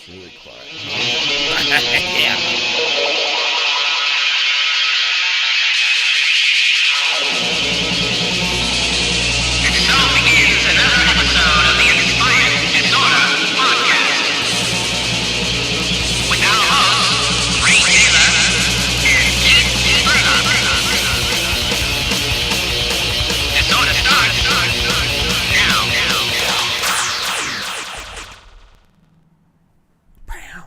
It's really quiet. Yeah. Now begins another episode of the Inspired Disorder Podcast with our hosts, Ray Taylor and Keith Burlock. Disorder starts now. Bam.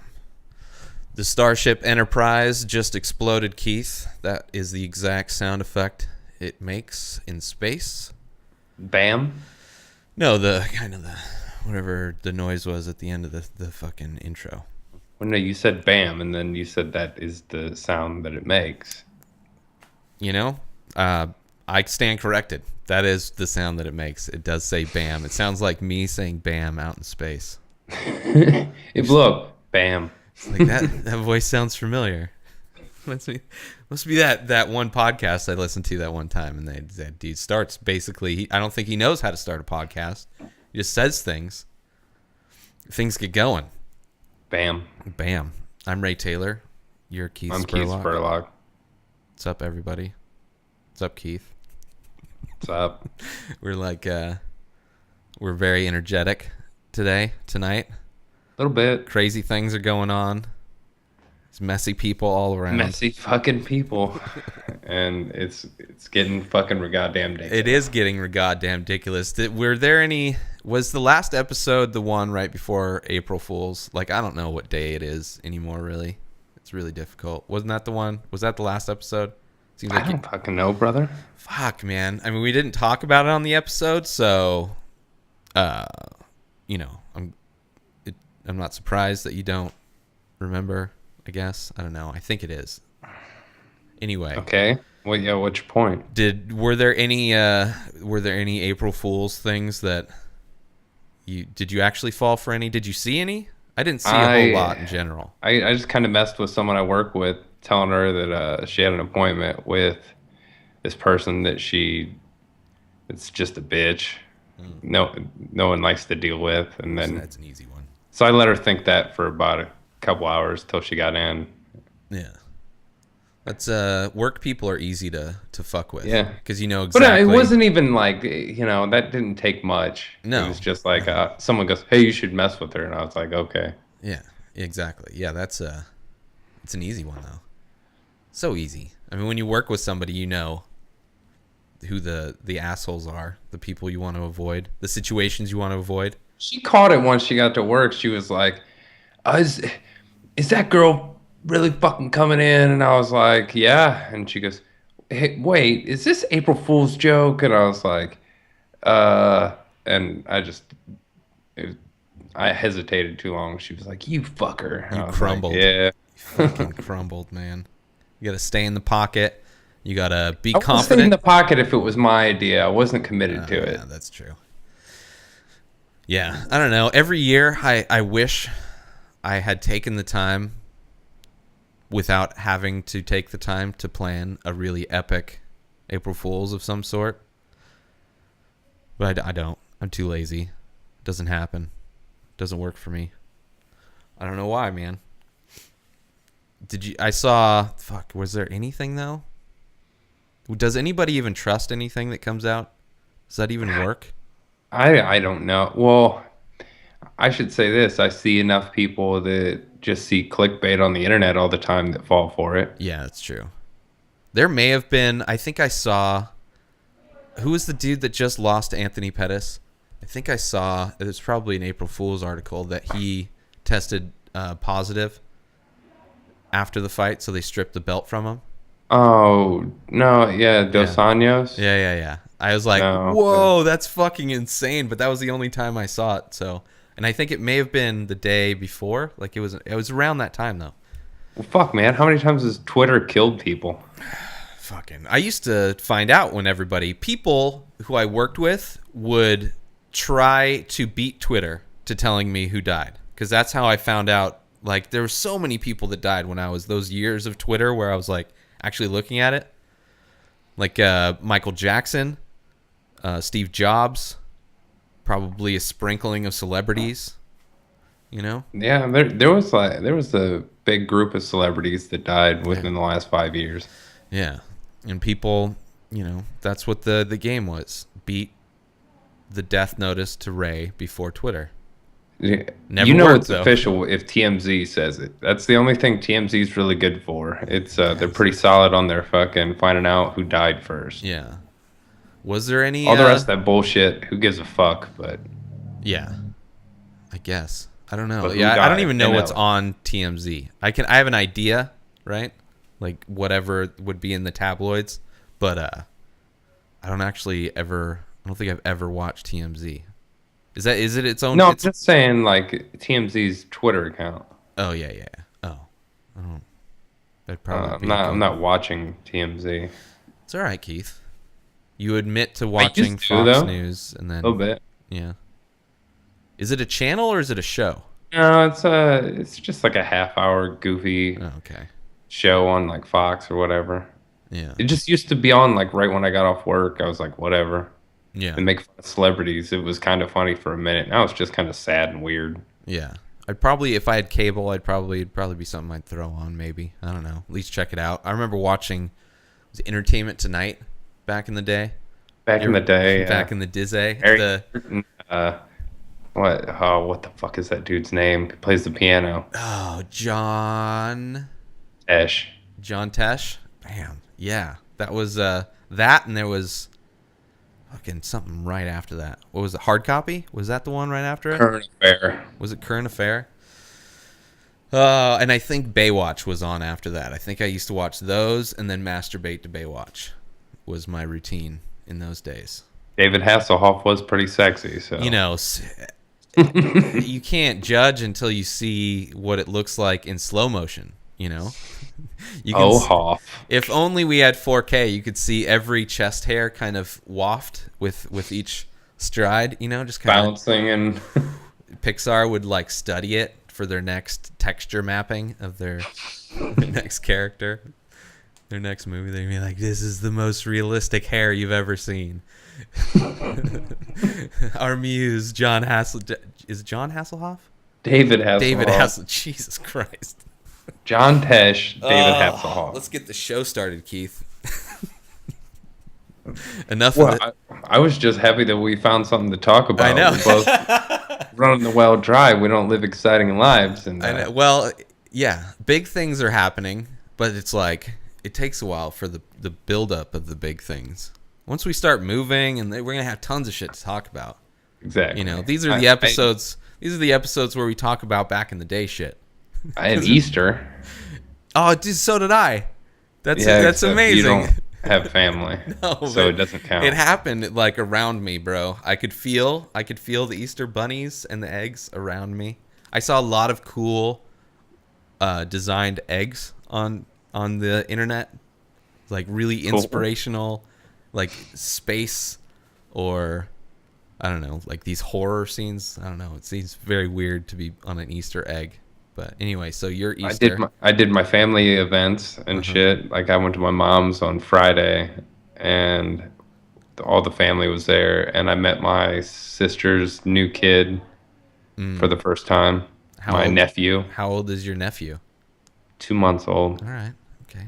The Starship Enterprise just exploded, Keith. That is the exact sound effect it makes in space. Bam? No, the kind of the whatever the noise was at the end of the fucking intro. Well, no, you said bam, and then you said that is the sound that it makes. You know, I stand corrected. That is the sound that it makes. It does say bam. It sounds like me saying bam out in space. It blew up. Bam. It's like that voice sounds familiar. Must be that one podcast I listened to that one time, and that dude starts basically. I don't think he knows how to start a podcast. He just says things. Things get going. Bam. Bam. I'm Ray Taylor. You're Keith. I'm Spurlock. Keith Spurlock. What's up, everybody? What's up, Keith? What's up? We're we're very energetic tonight. A little bit. Crazy things are going on. There's messy people all around. Messy fucking people. And it's getting fucking goddamn ridiculous. It is getting goddamn ridiculous. Was the last episode the one right before April Fool's? Like, I don't know what day it is anymore, really. It's really difficult. Wasn't that the one? Was that the last episode? Seems like I don't fucking know, brother. Fuck, man. I mean, we didn't talk about it on the episode, so, I'm not surprised that you don't remember, I guess. I don't know. I think it is. Anyway. Okay. Well, yeah, what's your point? Were there any April Fool's things that did you actually fall for any? Did you see any? I didn't see a whole lot in general. I just kind of messed with someone I work with, telling her that she had an appointment with this person that it's just a bitch. No one likes to deal with, and then That's an easy one. So I let her think that for about a couple hours till she got in. Yeah. That's work people are easy to fuck with. Yeah. Because you know exactly. But it wasn't even like, that didn't take much. No. It was just like someone goes, hey, you should mess with her. And I was like, okay. Yeah, exactly. Yeah, it's an easy one, though. So easy. I mean, when you work with somebody, you know who the assholes are, the people you want to avoid, the situations you want to avoid. She caught it once she got to work. She was like, is that girl really fucking coming in? And I was like, yeah. And she goes, hey, wait, is this April Fool's joke? And I was like, and I hesitated too long. She was like, you fucker. You crumbled. Like, yeah. You fucking crumbled, man. You got to stay in the pocket. You got to be I confident. would stay in the pocket if it was my idea. I wasn't committed to it. Yeah, that's true. Yeah, I don't know. Every year, I wish I had taken the time without having to take the time to plan a really epic April Fool's of some sort. But I don't. I'm too lazy. It doesn't happen. It doesn't work for me. I don't know why, man. Was there anything, though? Does anybody even trust anything that comes out? Does that even work? I don't know. Well, I should say this. I see enough people that just see clickbait on the internet all the time that fall for it. Yeah, that's true. There may have been, I think I saw, who was the dude that just lost to Anthony Pettis? I think I saw, it was probably an April Fool's article that he tested positive after the fight, so they stripped the belt from him. Oh, no, yeah, Dos Anjos? Yeah. I was like, whoa, that's fucking insane. But that was the only time I saw it. So, and I think it may have been the day before. Like it was around that time though. Well, fuck, man. How many times has Twitter killed people? Fucking. I used to find out when people who I worked with would try to beat Twitter to telling me who died. Because that's how I found out. Like there were so many people that died when I was those years of Twitter where I was like actually looking at it. Like Michael Jackson. Steve Jobs, probably a sprinkling of celebrities. You know? Yeah, there was a big group of celebrities that died Yeah. within the last 5 years. Yeah. And people, that's what the game was. Beat the death notice to Ray before Twitter. Yeah. Never You know worked it's though. official if TMZ says it. That's the only thing TMZ is really good for. It's they're Yes. pretty solid on their fucking finding out who died first. Yeah. Was there any All the rest of that bullshit, who gives a fuck? yeah, I guess. I don't know. But who Yeah, I don't died even know in what's LA? on TMZ. I have an idea, right? Like whatever would be in the tabloids, but I don't actually ever I don't think I've ever watched TMZ. Is it its own No, I'm it's just saying like TMZ's Twitter account. Oh yeah, yeah. Oh. I don't That'd probably I'm be not. I'm good. not watching TMZ. It's all right, Keith. You admit to I used watching to, Fox though, News and a little then bit. yeah. Is it a channel or is it a show? No, it's just like a half-hour goofy Oh, okay. show on like Fox or whatever. Yeah. It just used to be on like right when I got off work. I was like, whatever. Yeah. And make fun of celebrities. It was kind of funny for a minute. Now it's just kind of sad and weird. Yeah. I'd probably, if I had cable, it'd probably be something I'd throw on. Maybe, I don't know. At least check it out. I remember watching was it Entertainment Tonight back in the day. Back in the day, back in the Dizzy. Harry, what the fuck is that dude's name? He plays the piano. John Esh. Tesh. Bam. Yeah, that was that, and there was fucking something right after that. What was it? Hard Copy? Was that the one right after it? Current Affair. Was it Current Affair? And I think Baywatch was on after that. I think I used to watch those and then masturbate to Baywatch was my routine in those days. David Hasselhoff was pretty sexy, so You can't judge until you see what it looks like in slow motion, You can Hoff. If only we had 4K, you could see every chest hair kind of waft with each stride, just kind Bouncing and of Pixar would like study it for their next texture mapping of their next character, their next movie. They'd be like, "This is the most realistic hair you've ever seen." Our muse, John Hassel, is it John Hasselhoff? David Hasselhoff. David Hassel. Jesus Christ. John Tesh, David Hasselhoff. Let's get the show started, Keith. Enough Well, of it. I was just happy that we found something to talk about. I know. We're both running the well dry. We don't live exciting lives. And I know. Well, yeah, big things are happening, but it's like it takes a while for the buildup of the big things. Once we start moving, and we're gonna have tons of shit to talk about. Exactly. These are the episodes. These are the episodes where we talk about back in the day shit. I had Easter. Oh, dude, so did I. That's Except amazing. You don't have family, No, so it doesn't count. It happened like around me, bro. I could feel the Easter bunnies and the eggs around me. I saw a lot of cool designed eggs on the internet, like really inspirational, like space or I don't know, like these horror scenes. I don't know. It seems very weird to be on an Easter egg. But anyway, so your Easter. I did my family events and shit. Like I went to my mom's on Friday, and all the family was there, and I met my sister's new kid for the first time. My nephew. How old is your nephew? 2 months old. All right. Okay.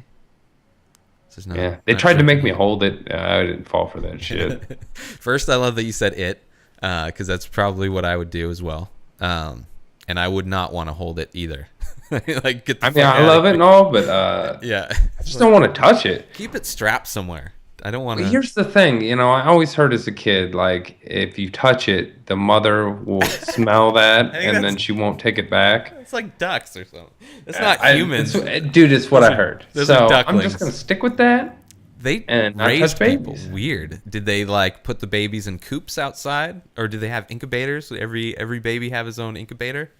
This is Yeah, they tried to make me hold it. I didn't fall for that shit. First, I love that you said it, because that's probably what I would do as well. And I would not want to hold it either. Like, get the fuck I out love of it and all, but yeah. I just don't want to touch it. Keep it strapped somewhere. I don't want But to. here's the thing, I always heard as a kid, like, if you touch it, the mother will smell that, think and then that's- she won't take it back. It's like ducks or something. It's not humans. Dude, it's what I heard. those So are I'm ducklings. just going to stick with that. They and not raised touch people babies. weird. Did they like put the babies in coops outside, or do they have incubators? Every baby have his own incubator.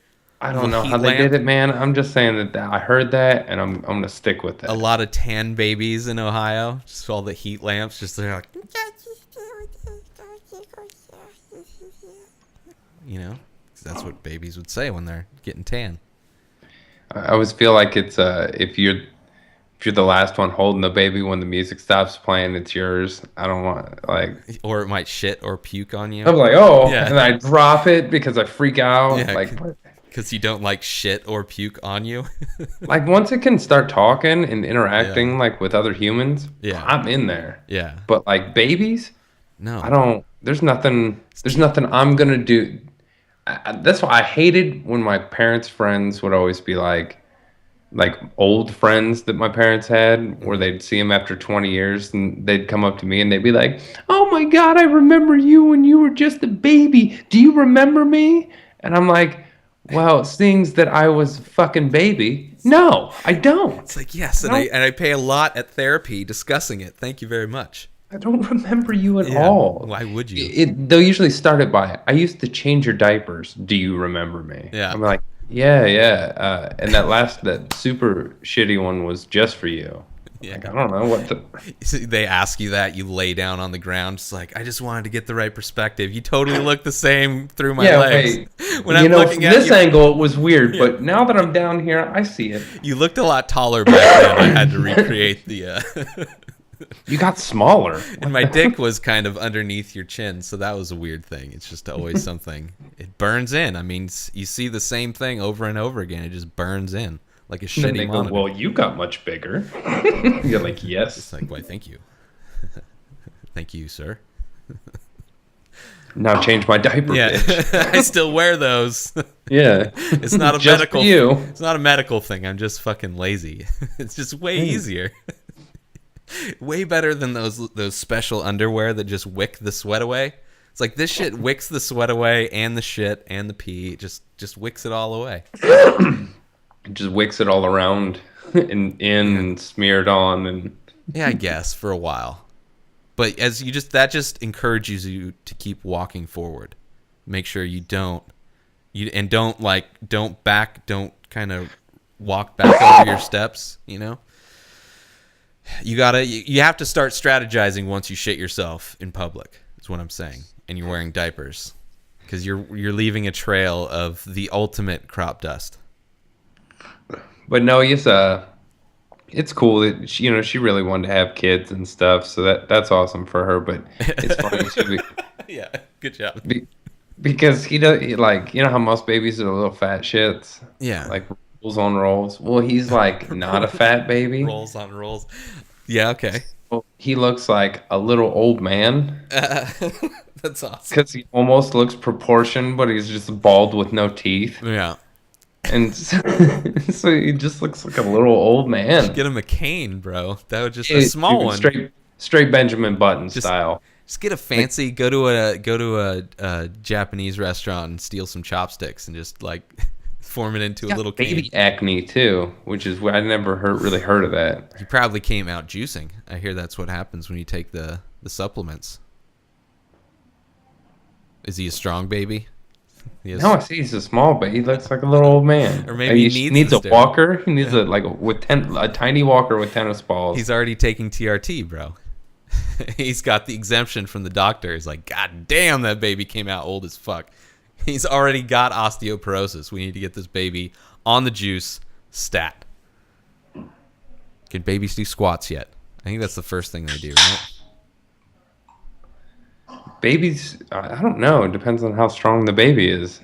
I don't know Heat how they lamp. did it, man. I'm just saying that I heard that, and I'm going to stick with that. A lot of tan babies in Ohio. Just all the heat lamps. Just they're like, 'cause that's what babies would say when they're getting tan. I always feel like it's if you're the last one holding the baby when the music stops playing, it's yours. I don't want Or it might shit or puke on you. I'm like, oh, Yeah. and I drop it because I freak out. Yeah, like, Because you don't like shit or puke on you. Like once it can start talking and Yeah. interacting like with other humans, Yeah. I'm in there. Yeah. But like babies, I No. don't. There's nothing. There's nothing I'm gonna do. That's why I hated when my parents' friends would always be like old friends that my parents had, where Mhm. they'd see them after 20 years, and they'd come up to me and they'd be like, "Oh my God, I remember you when you were just a baby. Do you remember me?" And I'm like, "Well, seeing that I was a fucking baby, no, I It's don't. like, yes, I and I don't. and I pay a lot at therapy discussing it. Thank you very much. I don't remember you at Yeah. all." Why would you? They'll usually start it by, "I used to change your diapers. Do you remember me?" Yeah. I'm like, "Yeah, yeah." And that super shitty one was just for you. Like, Yeah. I don't know what the. They ask you that, you lay down on the ground. It's like, I just wanted to get the right perspective. You totally look the same through my Yeah, legs. wait. When I'm looking From at this you, angle, it was weird, Yeah. but now that I'm down here, I see it. you looked a lot taller back then. I had to recreate the. You got smaller. And my dick was kind of underneath your chin, so that was a weird thing. It's just always something. It burns in. I mean, you see the same thing over and over again. It just burns in like a And then shitty they go, monitor. "Well, you got much bigger." You're like, It's "Yes." like, why? Thank you, thank you, sir. Now change my diaper, Yeah, bitch. I still wear those. Yeah. It's not a Just medical. for you. It's not a medical thing. I'm just fucking lazy. It's just way easier. Way better than those special underwear that just wick the sweat away. It's like this shit wicks the sweat away and the shit and the pee. It just wicks it all away. It just wicks it all around and smeared on and Yeah, I guess for a while. But as that just encourages you to keep walking forward. Make sure you don't don't kind of walk back over your steps, you know? You have to start strategizing once you shit yourself in public. Is what I'm saying. And you're wearing diapers because you're leaving a trail of the ultimate crop dust. But no, it's cool that she really wanted to have kids and stuff, so that's awesome for her. But it's funny Yeah, good job. because he does like how most babies are little fat shits, Yeah. like rolls on rolls. Well, he's like not a fat baby. Rolls on rolls. Yeah, okay. Well, he looks like a little old man That's awesome. because he almost looks proportioned, but he's just bald with no teeth, Yeah. and so he just looks like a little old man. Get him a cane, bro. That would just a small Dude, one. straight Benjamin Button style. Just get a fancy. Go to a Japanese restaurant and steal some chopsticks and just like form it into a little cane. Baby acne too, which is I never really heard of that. He probably came out juicing. I hear that's what happens when you take the supplements. Is he a strong baby? He has- No, I see he's a small, but he looks like a little old man. Or maybe he he needs the a steroid. walker. He needs a tiny walker with tennis balls. He's already taking TRT, bro. He's got the exemption from the doctor. He's like, God damn, that baby came out old as fuck. He's already got osteoporosis. We need to get this baby on the juice stat. Can babies do squats yet? I think that's the first thing they do, right? Babies, I don't know. It depends on how strong the baby is.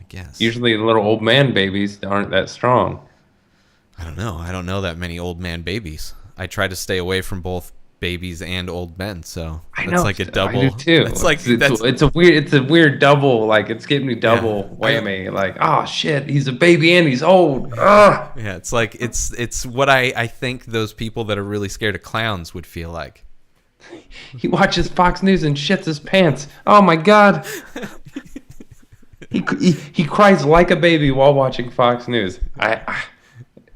I guess. Usually, little old man babies aren't that strong. I don't know. I don't know that many old man babies. I try to stay away from both babies and old men, so I that's know. like a double. I do too. It's like it's a weird double. Like it's giving me double whammy. Like, oh shit, he's a baby and he's old. Ugh. yeah. It's like it's what I think those people that are really scared of clowns would feel like. He watches Fox News and shits his pants. Oh my god. He cries like a baby while watching Fox News.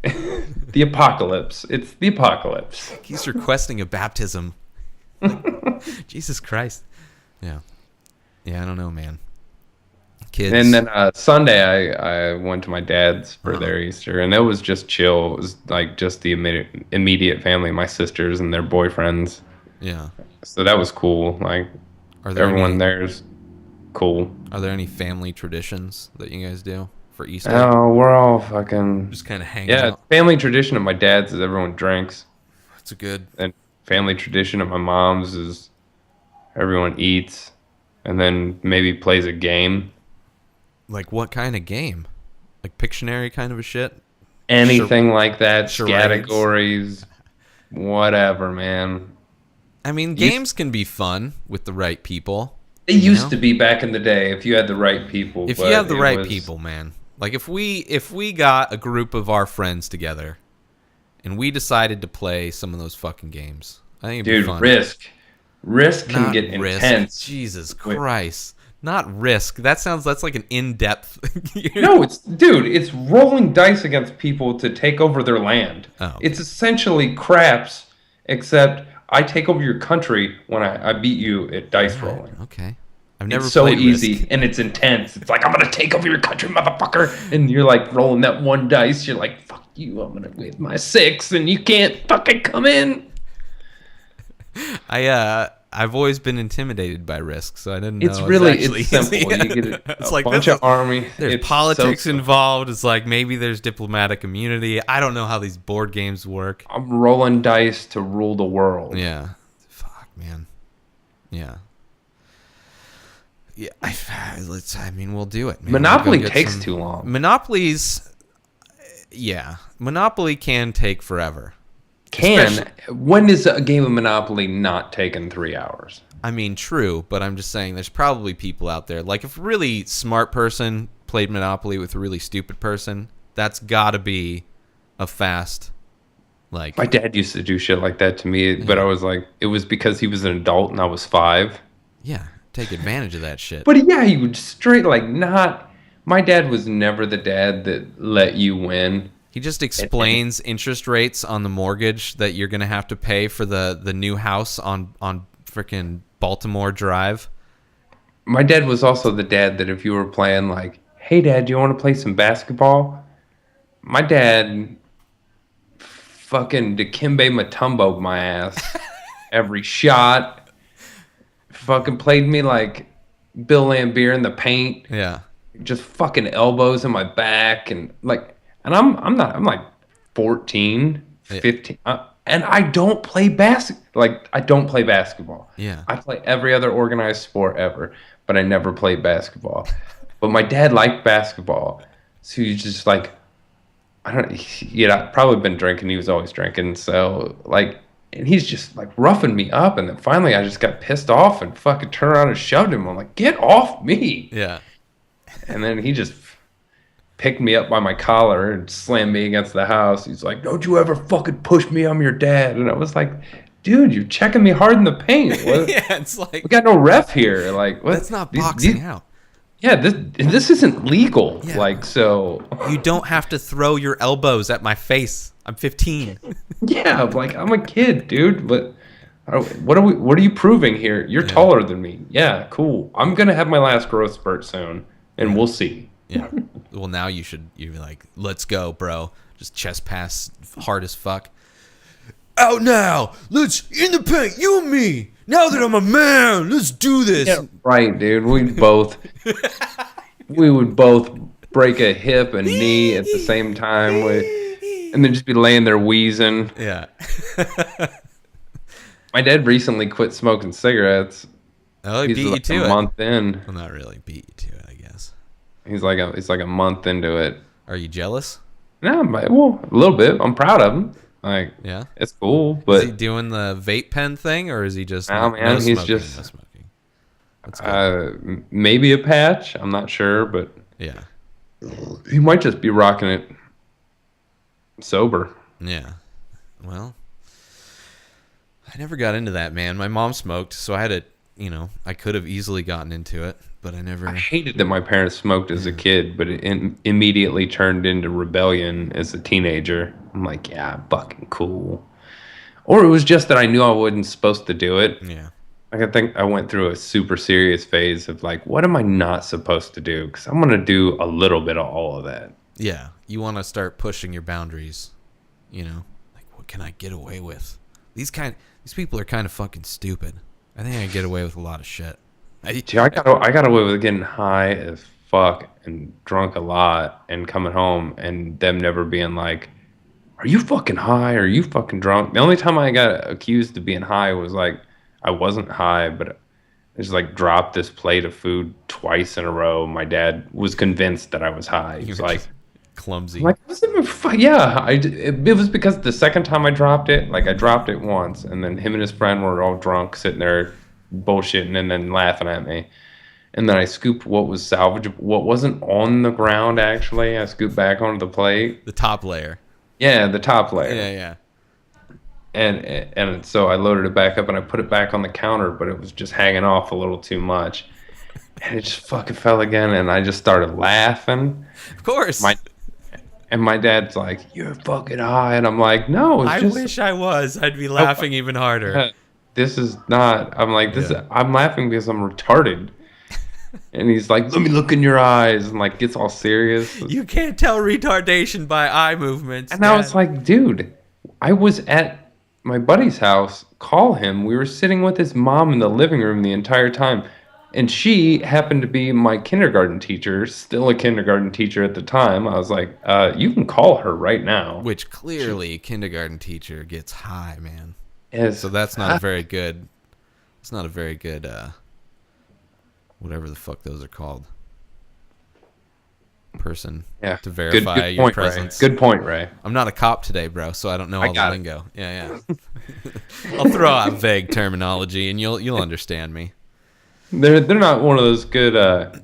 The apocalypse. It's the apocalypse. He's requesting a baptism. Jesus Christ. Yeah. Yeah, I don't know, man. Kids. And then Sunday, I went to my dad's for their Easter, and it was just chill. It was like just the immediate family, my sisters and their boyfriends. Yeah. So that was cool. Like Are there everyone any, there's cool. Are there any family traditions that you guys do for Easter? Oh, we're all fucking Just kind of hang yeah. out. Family tradition of my dad's is everyone drinks, That's a good. and family tradition of my mom's is everyone eats, and then maybe plays a game. Like what kind of game? Like Pictionary kind of a shit. Anything like that, charades. categories, whatever, man. I mean, You- games can be fun with the right people. It you used know? to be back in the day if you had the right people. If but you have the it right was- people, man. Like if we got a group of our friends together and we decided to play some of those fucking games, I think it'd be dude, fun. Risk can Not get Risk. intense. Jesus Wait. Christ. Not Risk. That's like an in-depth. No, it's rolling dice against people to take over their land. Oh, okay. It's essentially craps, except I take over your country when I beat you at dice rolling. Okay. I've never It's so played easy Risk. and it's intense. It's like I'm gonna take over your country, motherfucker, and you're like rolling that one dice. You're like, fuck you. I'm gonna with my 6, and you can't fucking come in. I've always been intimidated by Risk, so I didn't know. It's really actually simple. easy. You get It's a like bunch this of army. There's It's politics so- involved. It's like maybe there's diplomatic immunity. I don't know how these board games work. I'm rolling dice to rule the world. Yeah. Fuck, man. Yeah. Yeah. I mean, we'll do it. Man. Monopoly We'll go get takes some- too long. Monopoly's. Yeah. Monopoly can take forever. When is a game of Monopoly not taking 3 hours? I mean, true, but I'm just saying there's probably people out there. Like, if a really smart person played Monopoly with a really stupid person, that's got to be a fast, like... My dad used to do shit like that to me, but I was like, it was because he was an adult and I was 5. Yeah, take advantage of that shit. But yeah, he would straight, like, not... My dad was never the dad that let you win. He just explains interest rates on the mortgage that you're going to have to pay for the new house on freaking Baltimore Drive. My dad was also the dad that if you were playing, like, hey, Dad, do you want to play some basketball? My dad fucking Dikembe Mutombo my ass every shot. Fucking played me like Bill Lambier in the paint. Yeah. Just fucking elbows in my back and like... And I'm like 14, 15, and I don't play I don't play basketball. Yeah. I play every other organized sport ever, but I never played basketball. But my dad liked basketball, so he's just like, probably been drinking. He was always drinking, so like, and he's just like roughing me up, and then finally I just got pissed off and fucking turned around and shoved him. I'm like, get off me! Yeah. And then he just picked me up by my collar and slammed me against the house. He's like, don't you ever fucking push me, I'm your dad. And I was like, dude, you're checking me hard in the paint. What? Yeah, it's like... We got no ref here. Like, what? That's not boxing out. Yeah, this isn't legal. Yeah. Like, so... You don't have to throw your elbows at my face. I'm 15. Yeah, like, I'm a kid, dude. But what are you proving here? You're taller than me. Yeah, cool. I'm going to have my last growth spurt soon, and we'll see. Yeah. Well, now you're like, let's go, bro. Just chest pass hard as fuck. Out now. Let's in the paint. You and me. Now that I'm a man, let's do this. Yeah, right, dude. We would both break a hip and knee at the same time, and then just be laying there wheezing. Yeah. My dad recently quit smoking cigarettes. Oh, he He's beat you like to a it. month in. Well, not really. Beat you to it, I guess. He's like a month into it. Are you jealous? No, well, a little bit. I'm proud of him. Like, Yeah. it's cool, Is but he doing the vape pen thing, or is he just Nah, man, he's smoking, just- no smoking? That's good. maybe a patch. I'm not sure, but Yeah. he might just be rocking it sober. Yeah. Well, I never got into that, man. My mom smoked, so I had to, I could have easily gotten into it, but I never. I hated that my parents smoked as a kid, but it immediately turned into rebellion as a teenager. I'm like, yeah, fucking cool. Or it was just that I knew I wasn't supposed to do it. Yeah. Like, I think I went through a super serious phase of like, what am I not supposed to do? Because I'm going to do a little bit of all of that. Yeah. You want to start pushing your boundaries, Like, what can I get away with? These people are kind of fucking stupid. I think I get away with a lot of shit. I got away with getting high as fuck and drunk a lot and coming home and them never being like, are you fucking high? Are you fucking drunk? The only time I got accused of being high was like, I wasn't high, but I just like dropped this plate of food twice in a row. My dad was convinced that I was high. He was like, Clumsy. Like, yeah, it was because the second time I dropped it, like I dropped it once, and then him and his friend were all drunk, sitting there bullshitting and then laughing at me. And then I scooped what was salvageable, what wasn't on the ground actually. I scooped back onto the plate. The top layer. Yeah, the top layer. Yeah, yeah. And so I loaded it back up and I put it back on the counter, but it was just hanging off a little too much. And it just fucking fell again, and I just started laughing. Of course. My dad's like, "You're fucking high," and I'm like, "No, it's I just, wish I was. I'd be laughing even harder. this is not." I'm like, I'm laughing because I'm retarded. And he's like, "Let me look in your eyes," and like gets all serious. You can't tell retardation by eye movements. And I was like, "Dude, I was at my buddy's house. Call him. We were sitting with his mom in the living room the entire time." And she happened to be my kindergarten teacher, still a kindergarten teacher at the time. I was like, you can call her right now. Which clearly kindergarten teacher gets high, man. Yes. So that's not a very good, it's not a very good, whatever the fuck those are called. Person to verify good your point, presence. Ray. Good point, Ray. I'm not a cop today, bro, so I don't know all the got it. lingo. Yeah, yeah. I'll throw out vague terminology and you'll understand me. They're not one of those good,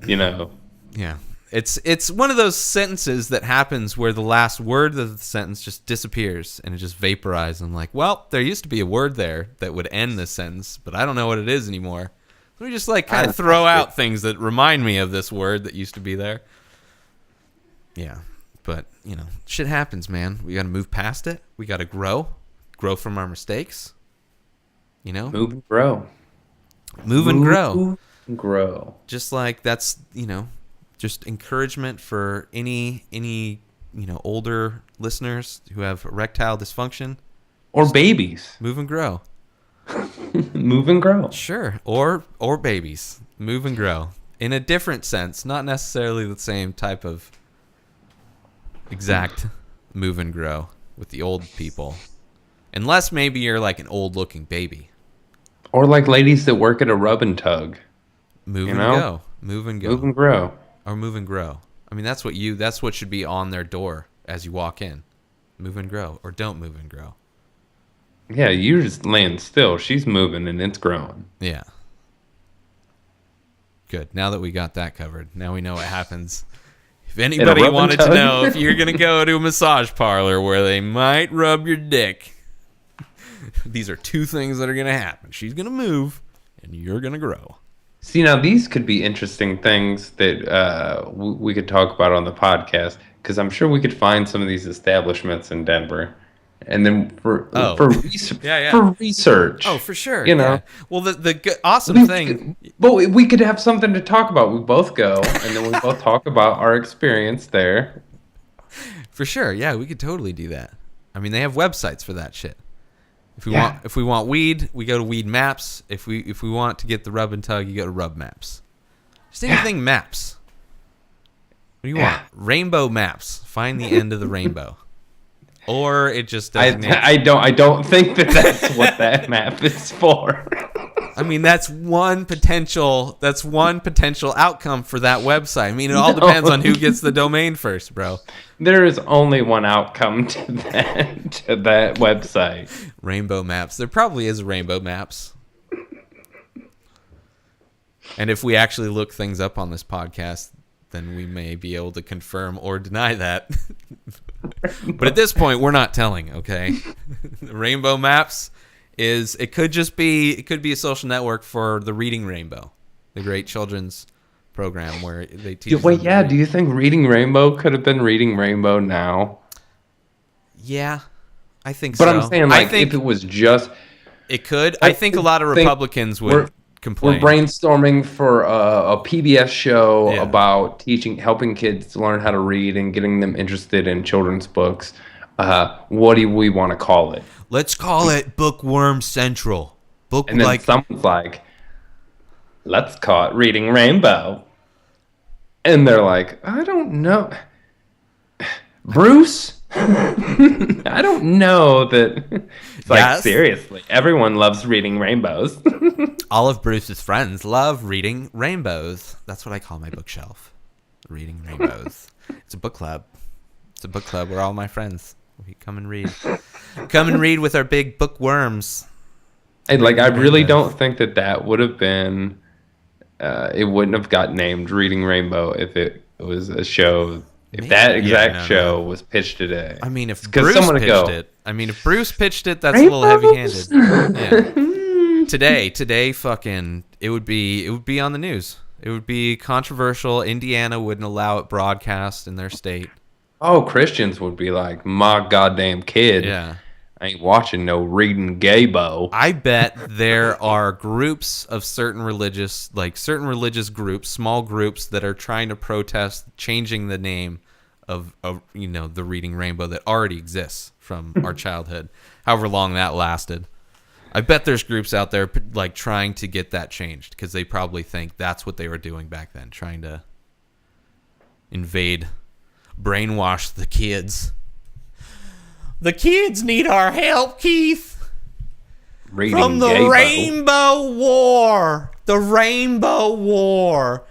Yeah. It's one of those sentences that happens where the last word of the sentence just disappears and it just vaporizes. I'm like, well, there used to be a word there that would end this sentence, but I don't know what it is anymore. Let me just like kind of throw out things that remind me of this word that used to be there. Yeah. But, shit happens, man. We got to move past it. We got to grow from our mistakes. Move and grow. Move and grow. Grow. Just like that's, just encouragement for any older listeners who have erectile dysfunction. Or babies. Move and grow. Move and grow. Sure. Or babies. Move and grow. In a different sense, not necessarily the same type of exact move and grow with the old people. Unless maybe you're like an old looking baby. Or like ladies that work at a rub and tug. Move and go. Move and go. Move and grow. Or move and grow. I mean, that's what should be on their door as you walk in. Move and grow. Or don't move and grow. Yeah, you're just laying still. She's moving and it's growing. Yeah. Good. Now that we got that covered, now we know what happens. If anybody wanted to know if you're going to go to a massage parlor where they might rub your dick, these are two things that are going to happen. She's going to move and you're going to grow. See, now these could be interesting things that we could talk about on the podcast, because I'm sure we could find some of these establishments in Denver. And then for research. Oh, for sure. Yeah. Well, the awesome thing. But we could have something to talk about. We both go, and then we both talk about our experience there. For sure. Yeah, we could totally do that. I mean, they have websites for that shit. If we want weed, we go to Weed Maps. If we want to get the rub and tug, you go to Rub Maps. Just anything maps. What do you want? Rainbow Maps. Find the end of the rainbow. Or it just doesn't. I don't think that's what that map is for. I mean, that's one potential outcome for that website. I mean, it all depends on who gets the domain first, bro. There is only one outcome to that website. Rainbow Maps. There probably is Rainbow Maps. And if we actually look things up on this podcast, then we may be able to confirm or deny that. But at this point, we're not telling, okay? Rainbow Maps it could be a social network for the Reading Rainbow, the great children's program where they teach. Wait, yeah. Do you think Reading Rainbow could have been Reading Rainbow now? Yeah, I think so. But I'm saying, like, if it was just, it could. I think a lot of Republicans would complain. We're brainstorming for a PBS show about helping kids learn how to read and getting them interested in children's books. What do we want to call it? Let's call it Bookworm Central. And then someone's like, let's call it Reading Rainbow. And they're like, I don't know. Bruce? I don't know that. It's like, seriously, everyone loves reading rainbows. All of Bruce's friends love reading rainbows. That's what I call my bookshelf. Reading rainbows. It's a book club. It's a book club. We're all my friends. We come and read. Come and read with our big bookworms. Hey, like, I really Rainbow. don't think that would have been. It wouldn't have got named Reading Rainbow if it was a show. If that exact show was pitched today. I mean, if because Bruce someone would pitched go, it. I mean, if Bruce pitched it, that's a little heavy-handed. Yeah. Today, fucking, it would be on the news. It would be controversial. Indiana wouldn't allow it broadcast in their state. Oh, Christians would be like, my goddamn kid. Yeah. I ain't watching no Reading Gaybo. I bet there are groups of certain religious groups, small groups that are trying to protest changing the name of the Reading Rainbow that already exists from our childhood, however long that lasted. I bet there's groups out there like trying to get that changed because they probably think that's what they were doing back then, trying to brainwash the kids. The kids need our help, Keith. Reading From the Gaybo. Rainbow War. The Rainbow War.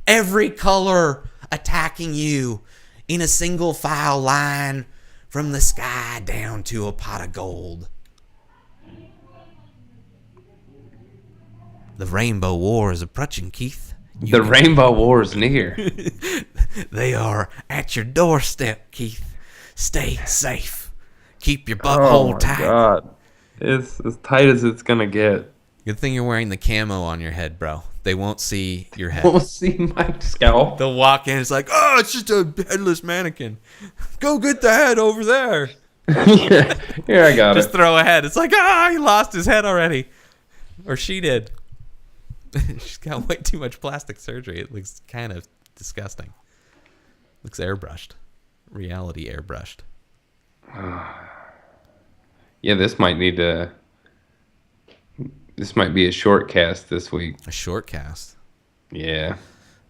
Every color attacking you in a single file line from the sky down to a pot of gold. The Rainbow War is approaching, Keith. The Rainbow War is near. They are at your doorstep, Keith. Stay safe. Keep your butthole tight. God. It's as tight as it's going to get. Good thing you're wearing the camo on your head, bro. They won't see your head. We'll see my scalp. They'll walk in. It's like, oh, it's just a headless mannequin. Go get the head over there. Yeah, here I got Just it. throw a head. It's like, he lost his head already. Or she did. She's got way too much plastic surgery. It looks kind of disgusting. Looks airbrushed. Reality airbrushed. Yeah, this might be a short cast this week. A short cast. Yeah.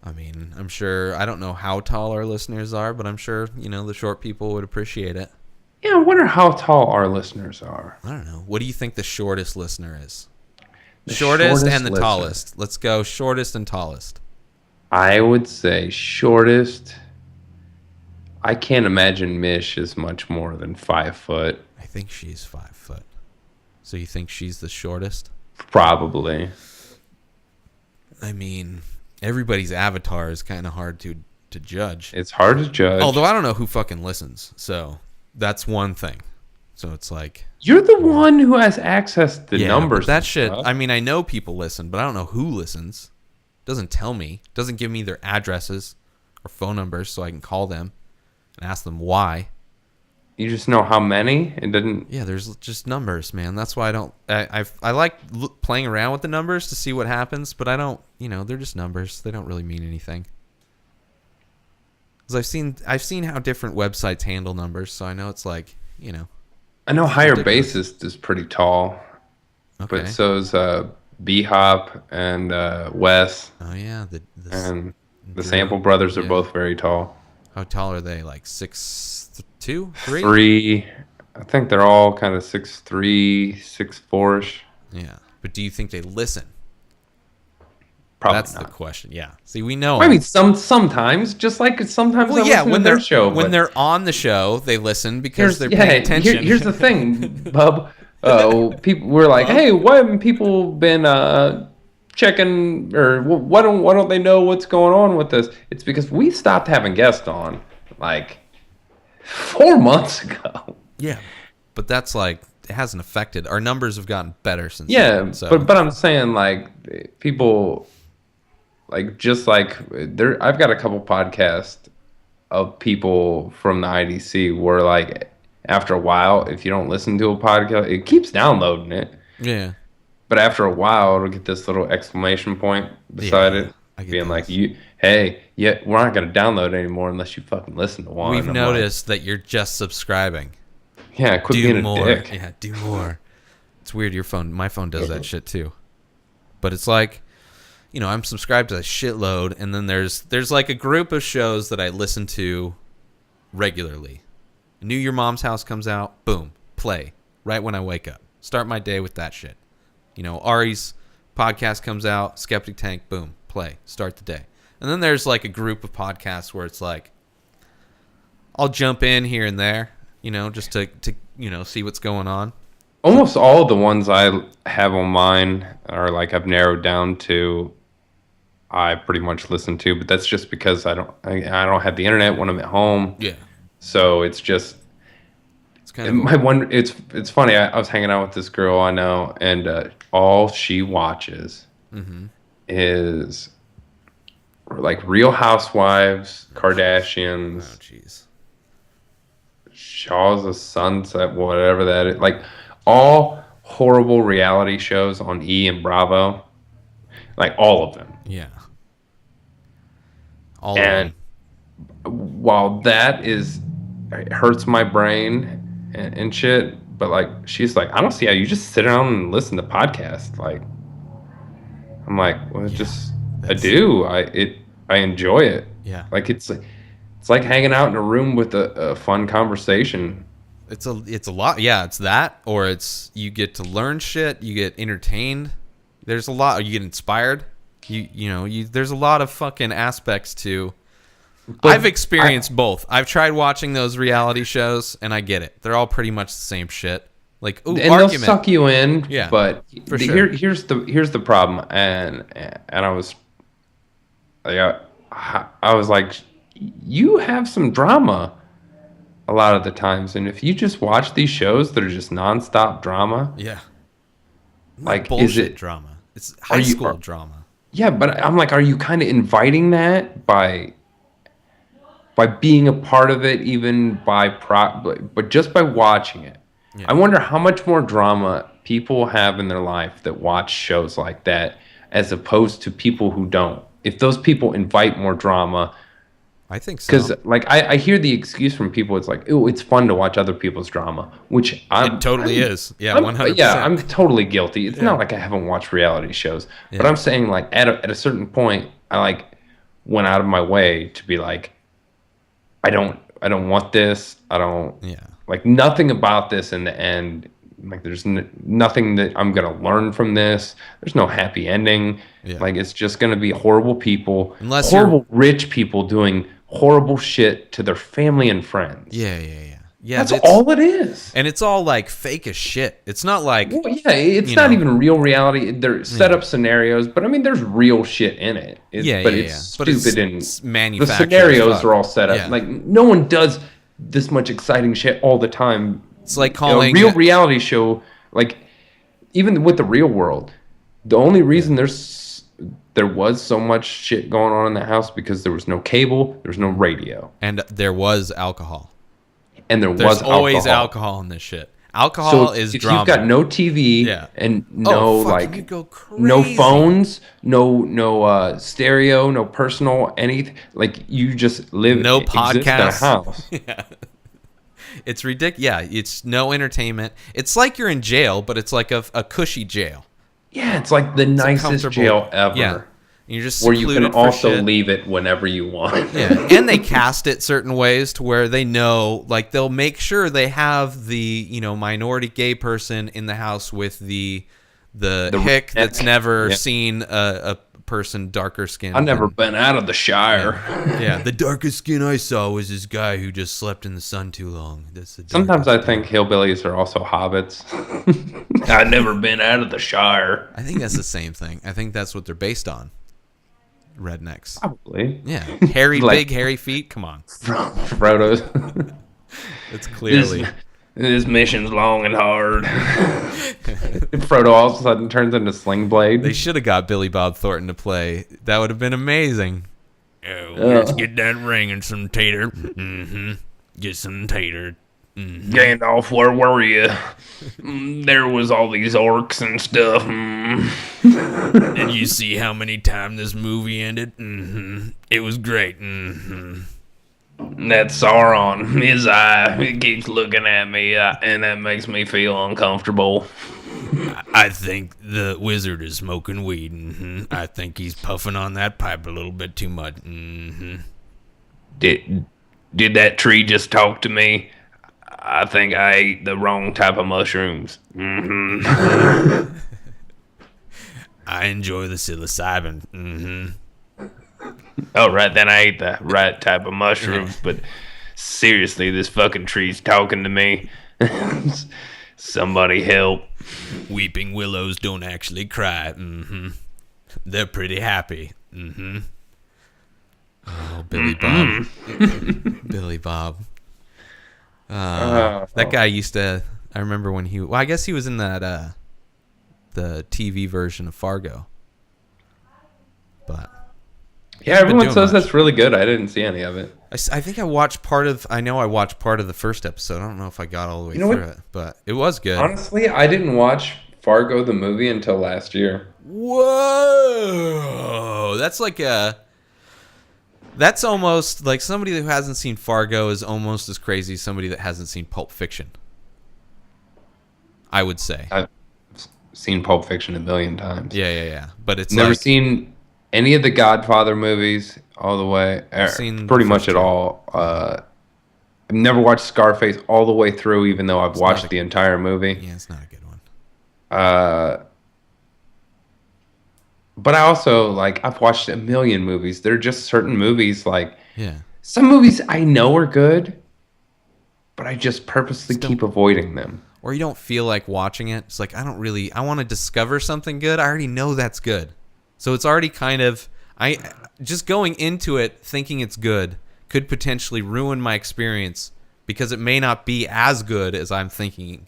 I mean, I'm sure, I don't know how tall our listeners are, but I'm sure, the short people would appreciate it. Yeah, I wonder how tall our listeners are. I don't know. What do you think the shortest listener is? The Shortest and the listener. tallest. Let's go shortest and tallest. I would say shortest. I can't imagine Mish is much more than 5 foot. I think she's 5 foot. So you think she's the shortest? Probably. I mean, everybody's avatar is kind of hard to judge. It's hard to judge. Although I don't know who fucking listens. So that's one thing. So it's like... You're the one who has access to numbers. But that and shit, stuff. I mean, I know people listen, but I don't know who listens. Doesn't tell me. Doesn't give me their addresses or phone numbers so I can call them and ask them why. You just know how many? It didn't... Yeah, there's just numbers, man. That's why I don't... I like playing around with the numbers to see what happens, but I don't... they're just numbers. They don't really mean anything. Because I've seen how different websites handle numbers, so I know it's like, I know Higher ridiculous. Bassist is pretty tall. Okay. But so is B-Hop and Wes. Oh, yeah. And the Sample Brothers are yeah. both very tall. How tall are they? Like 6'2", 3? 3. I think they're all kind of 6'3", 6'4"-ish. Yeah. But do you think they listen? Probably That's not. the question. Yeah. See, we know. I mean, sometimes, just like sometimes I listen to their show. When but they're on the show, they listen because they're yeah, paying attention. here's the thing, bub. People were like, "Hey, why haven't people been checking, or why don't they know what's going on with this?" It's because we stopped having guests on like 4 months ago. Yeah, but that's like it hasn't affected. Our numbers have gotten better since. Yeah, then, so. but I'm saying like people, like just like there, I've got a couple podcasts of people from the IDC where like after a while, if you don't listen to a podcast, it keeps downloading it. Yeah. But after a while, it'll get this little exclamation point beside I it, get being like, those. we're not going to download anymore unless you fucking listen to one." We've I'm noticed that you're just subscribing. like, yeah, quit Do being a more. dick. Yeah, do more. It's weird. My phone does that shit too. But it's like, I'm subscribed to a shitload, and then there's like a group of shows that I listen to regularly. New Your Mom's House comes out, boom, play right when I wake up. Start my day with that shit. Ari's podcast comes out, Skeptic Tank, boom, play, start the day. And then there's like a group of podcasts where it's like, I'll jump in here and there, just to see what's going on. Almost all of the ones I have on mine are like I've narrowed down to. I pretty much listen to, but that's just because I don't have the internet when I'm at home. Yeah. So it's just It's kind of my one. It's funny. I was hanging out with this girl I know, and all she watches is like Real Housewives, Oh, Kardashians, jeez. Shaws of Sunset, whatever that is. Like all horrible reality shows on E and Bravo. Like all of them. Yeah. All of And them. while that it hurts my brain and shit, but like she's like, I don't see how you just sit down and listen to podcasts. Like I'm like, well, I do. I enjoy it. Yeah. Like it's like hanging out in a room with a fun conversation. It's a lot. Yeah, it's that, or it's you get to learn shit, you get entertained. There's a lot. You get inspired. There's a lot of fucking aspects to. But I've experienced both. I've tried watching those reality shows, and I get it. They're all pretty much the same shit. Like, ooh, and argument. they'll suck you in. Yeah, but for sure. here's the problem, and I was, I was like, you have some drama a lot of the times, and if you just watch these shows that are just nonstop drama, Yeah. like bullshit is it drama? It's high school drama. Yeah, but I'm like, are you kind of inviting that by being a part of it, even but just by watching it? Yeah. I wonder how much more drama people have in their life that watch shows like that, as opposed to people who don't. If those people invite more drama, I think so. because like I hear the excuse from people, it's like, oh, it's fun to watch other people's drama, which It totally is. Yeah, 100%. Yeah, I'm totally guilty. It's not like I haven't watched reality shows, but I'm saying like at a certain point, I like went out of my way to be like, I don't want this. I don't like nothing about this in the end. Like there's nothing that I'm gonna learn from this. There's no happy ending. Yeah. Like it's just gonna be horrible people, Unless horrible rich people doing horrible shit to their family and friends. Yeah. That's all it is. And it's all like fake as shit. It's not like Well, yeah, it's not even real reality. They're set up scenarios, but I mean, there's real shit in it. But it's stupid it's and manufactured. the scenarios are all set up. Yeah. Like no one does this much exciting shit all the time. It's like calling a real reality show. Like even with the real world, the only reason there was so much shit going on in the house because there was no cable, there was no radio, and there was alcohol. and There's always alcohol in this shit. Alcohol is if drama. you've got no TV and no you could go no crazy. phones, no stereo, no personal anything, like you just live No exist in a podcasts. house. It's ridiculous. Yeah, it's no entertainment. It's like you're in jail, but it's like a cushy jail. Yeah, it's like the nicest comfortable- jail ever. Yeah. You're just Where you secluded can for also shit. leave it whenever you want. Yeah, and they cast it certain ways to where they know, like they'll make sure they have the minority gay person in the house with the hick that's never seen a person darker skinned. I've never been out of the Shire. Yeah, the darkest skin I saw was this guy who just slept in the sun too long. That's the Sometimes darkest I think hillbillies are also hobbits. I've never been out of the Shire. I think that's the same thing. I think that's what they're based on. Rednecks. Probably. Yeah, hairy, Like- big, hairy feet. Come on, Frodo's. it's clearly. This mission's long and hard. Frodo all of a sudden turns into Sling Blade. They should have got Billy Bob Thornton to play. That would have been amazing. Oh, let's get that ring and some tater. Mm-hmm. Get some tater. Gandalf, where were you? There was all these orcs and stuff. Did you see how many times this movie ended? Mm-hmm. It was great. Mm-hmm. That Sauron, his eye, he keeps looking at me, and that makes me feel uncomfortable. I think the wizard is smoking weed. Mm-hmm. I think he's puffing on that pipe a little bit too much. Mm-hmm. Did that tree just talk to me? I think I ate the wrong type of mushrooms. Mm-hmm. I enjoy the psilocybin. Mm-hmm. Oh, right, then I ate the right type of mushrooms, but Seriously, this fucking tree's talking to me. Somebody help. Weeping willows don't actually cry. They're pretty happy. Oh, Billy Bob. Billy Bob. That guy used to... I remember when he... Well, I guess he was in that... the TV version of Fargo. But... Yeah, everyone says that's really good. I didn't see any of it. I think I watched part of... I know I watched part of the first episode. I don't know if I got all the way through it. But it was good. Honestly, I didn't watch Fargo the movie until last year. Whoa! That's like a... That's almost... Like somebody who hasn't seen Fargo is almost as crazy as somebody that hasn't seen Pulp Fiction. I would say. I've seen Pulp Fiction a billion times. Yeah. But it's never seen any of the Godfather movies all the way. Pretty much at all. I've never watched Scarface all the way through, even though I've watched the entire movie. Yeah, it's not a good one. But I also, I've watched a million movies. There are just certain movies, Yeah. Some movies I know are good, but I just purposely keep avoiding them. Or you don't feel like watching it. It's like, I want to discover something good. I already know that's good. So it's already kind of, just going into it thinking it's good could potentially ruin my experience because it may not be as good as I'm thinking.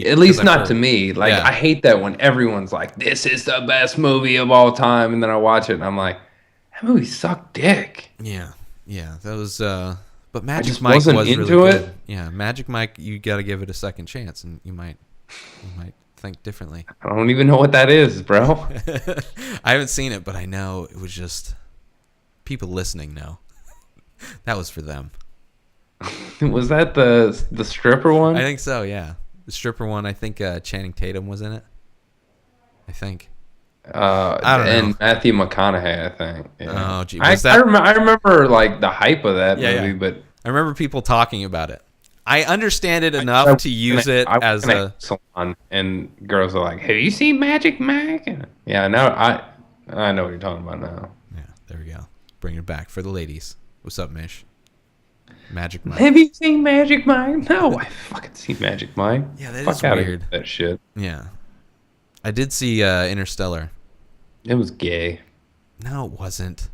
At least not to me. I hate that when everyone's like, this is the best movie of all time. And then I watch it and I'm like, that movie sucked dick. Yeah. That was, but Magic Mike was really good. Yeah, Magic Mike, you got to give it a second chance, and you might think differently. I don't even know what that is, bro. I haven't seen it, but I know it was just people listening know. That was for them. Was that the stripper one? I think so. Yeah, the stripper one. I think Channing Tatum was in it. I think. I don't know. And Matthew McConaughey, I think. Yeah. Oh, gee. I remember the hype of that movie, but I remember people talking about it. I understand it enough to use it as a salon, and girls are like, "Have you seen Magic Mike?" Yeah, I know what you're talking about now. Yeah, there we go. Bring it back for the ladies. What's up, Mish? Magic Mike. Have you seen Magic Mike? No, I fucking seen Magic Mike. Yeah, that Fuck is out weird. Of that shit. Yeah, I did see Interstellar. It was gay. No, it wasn't.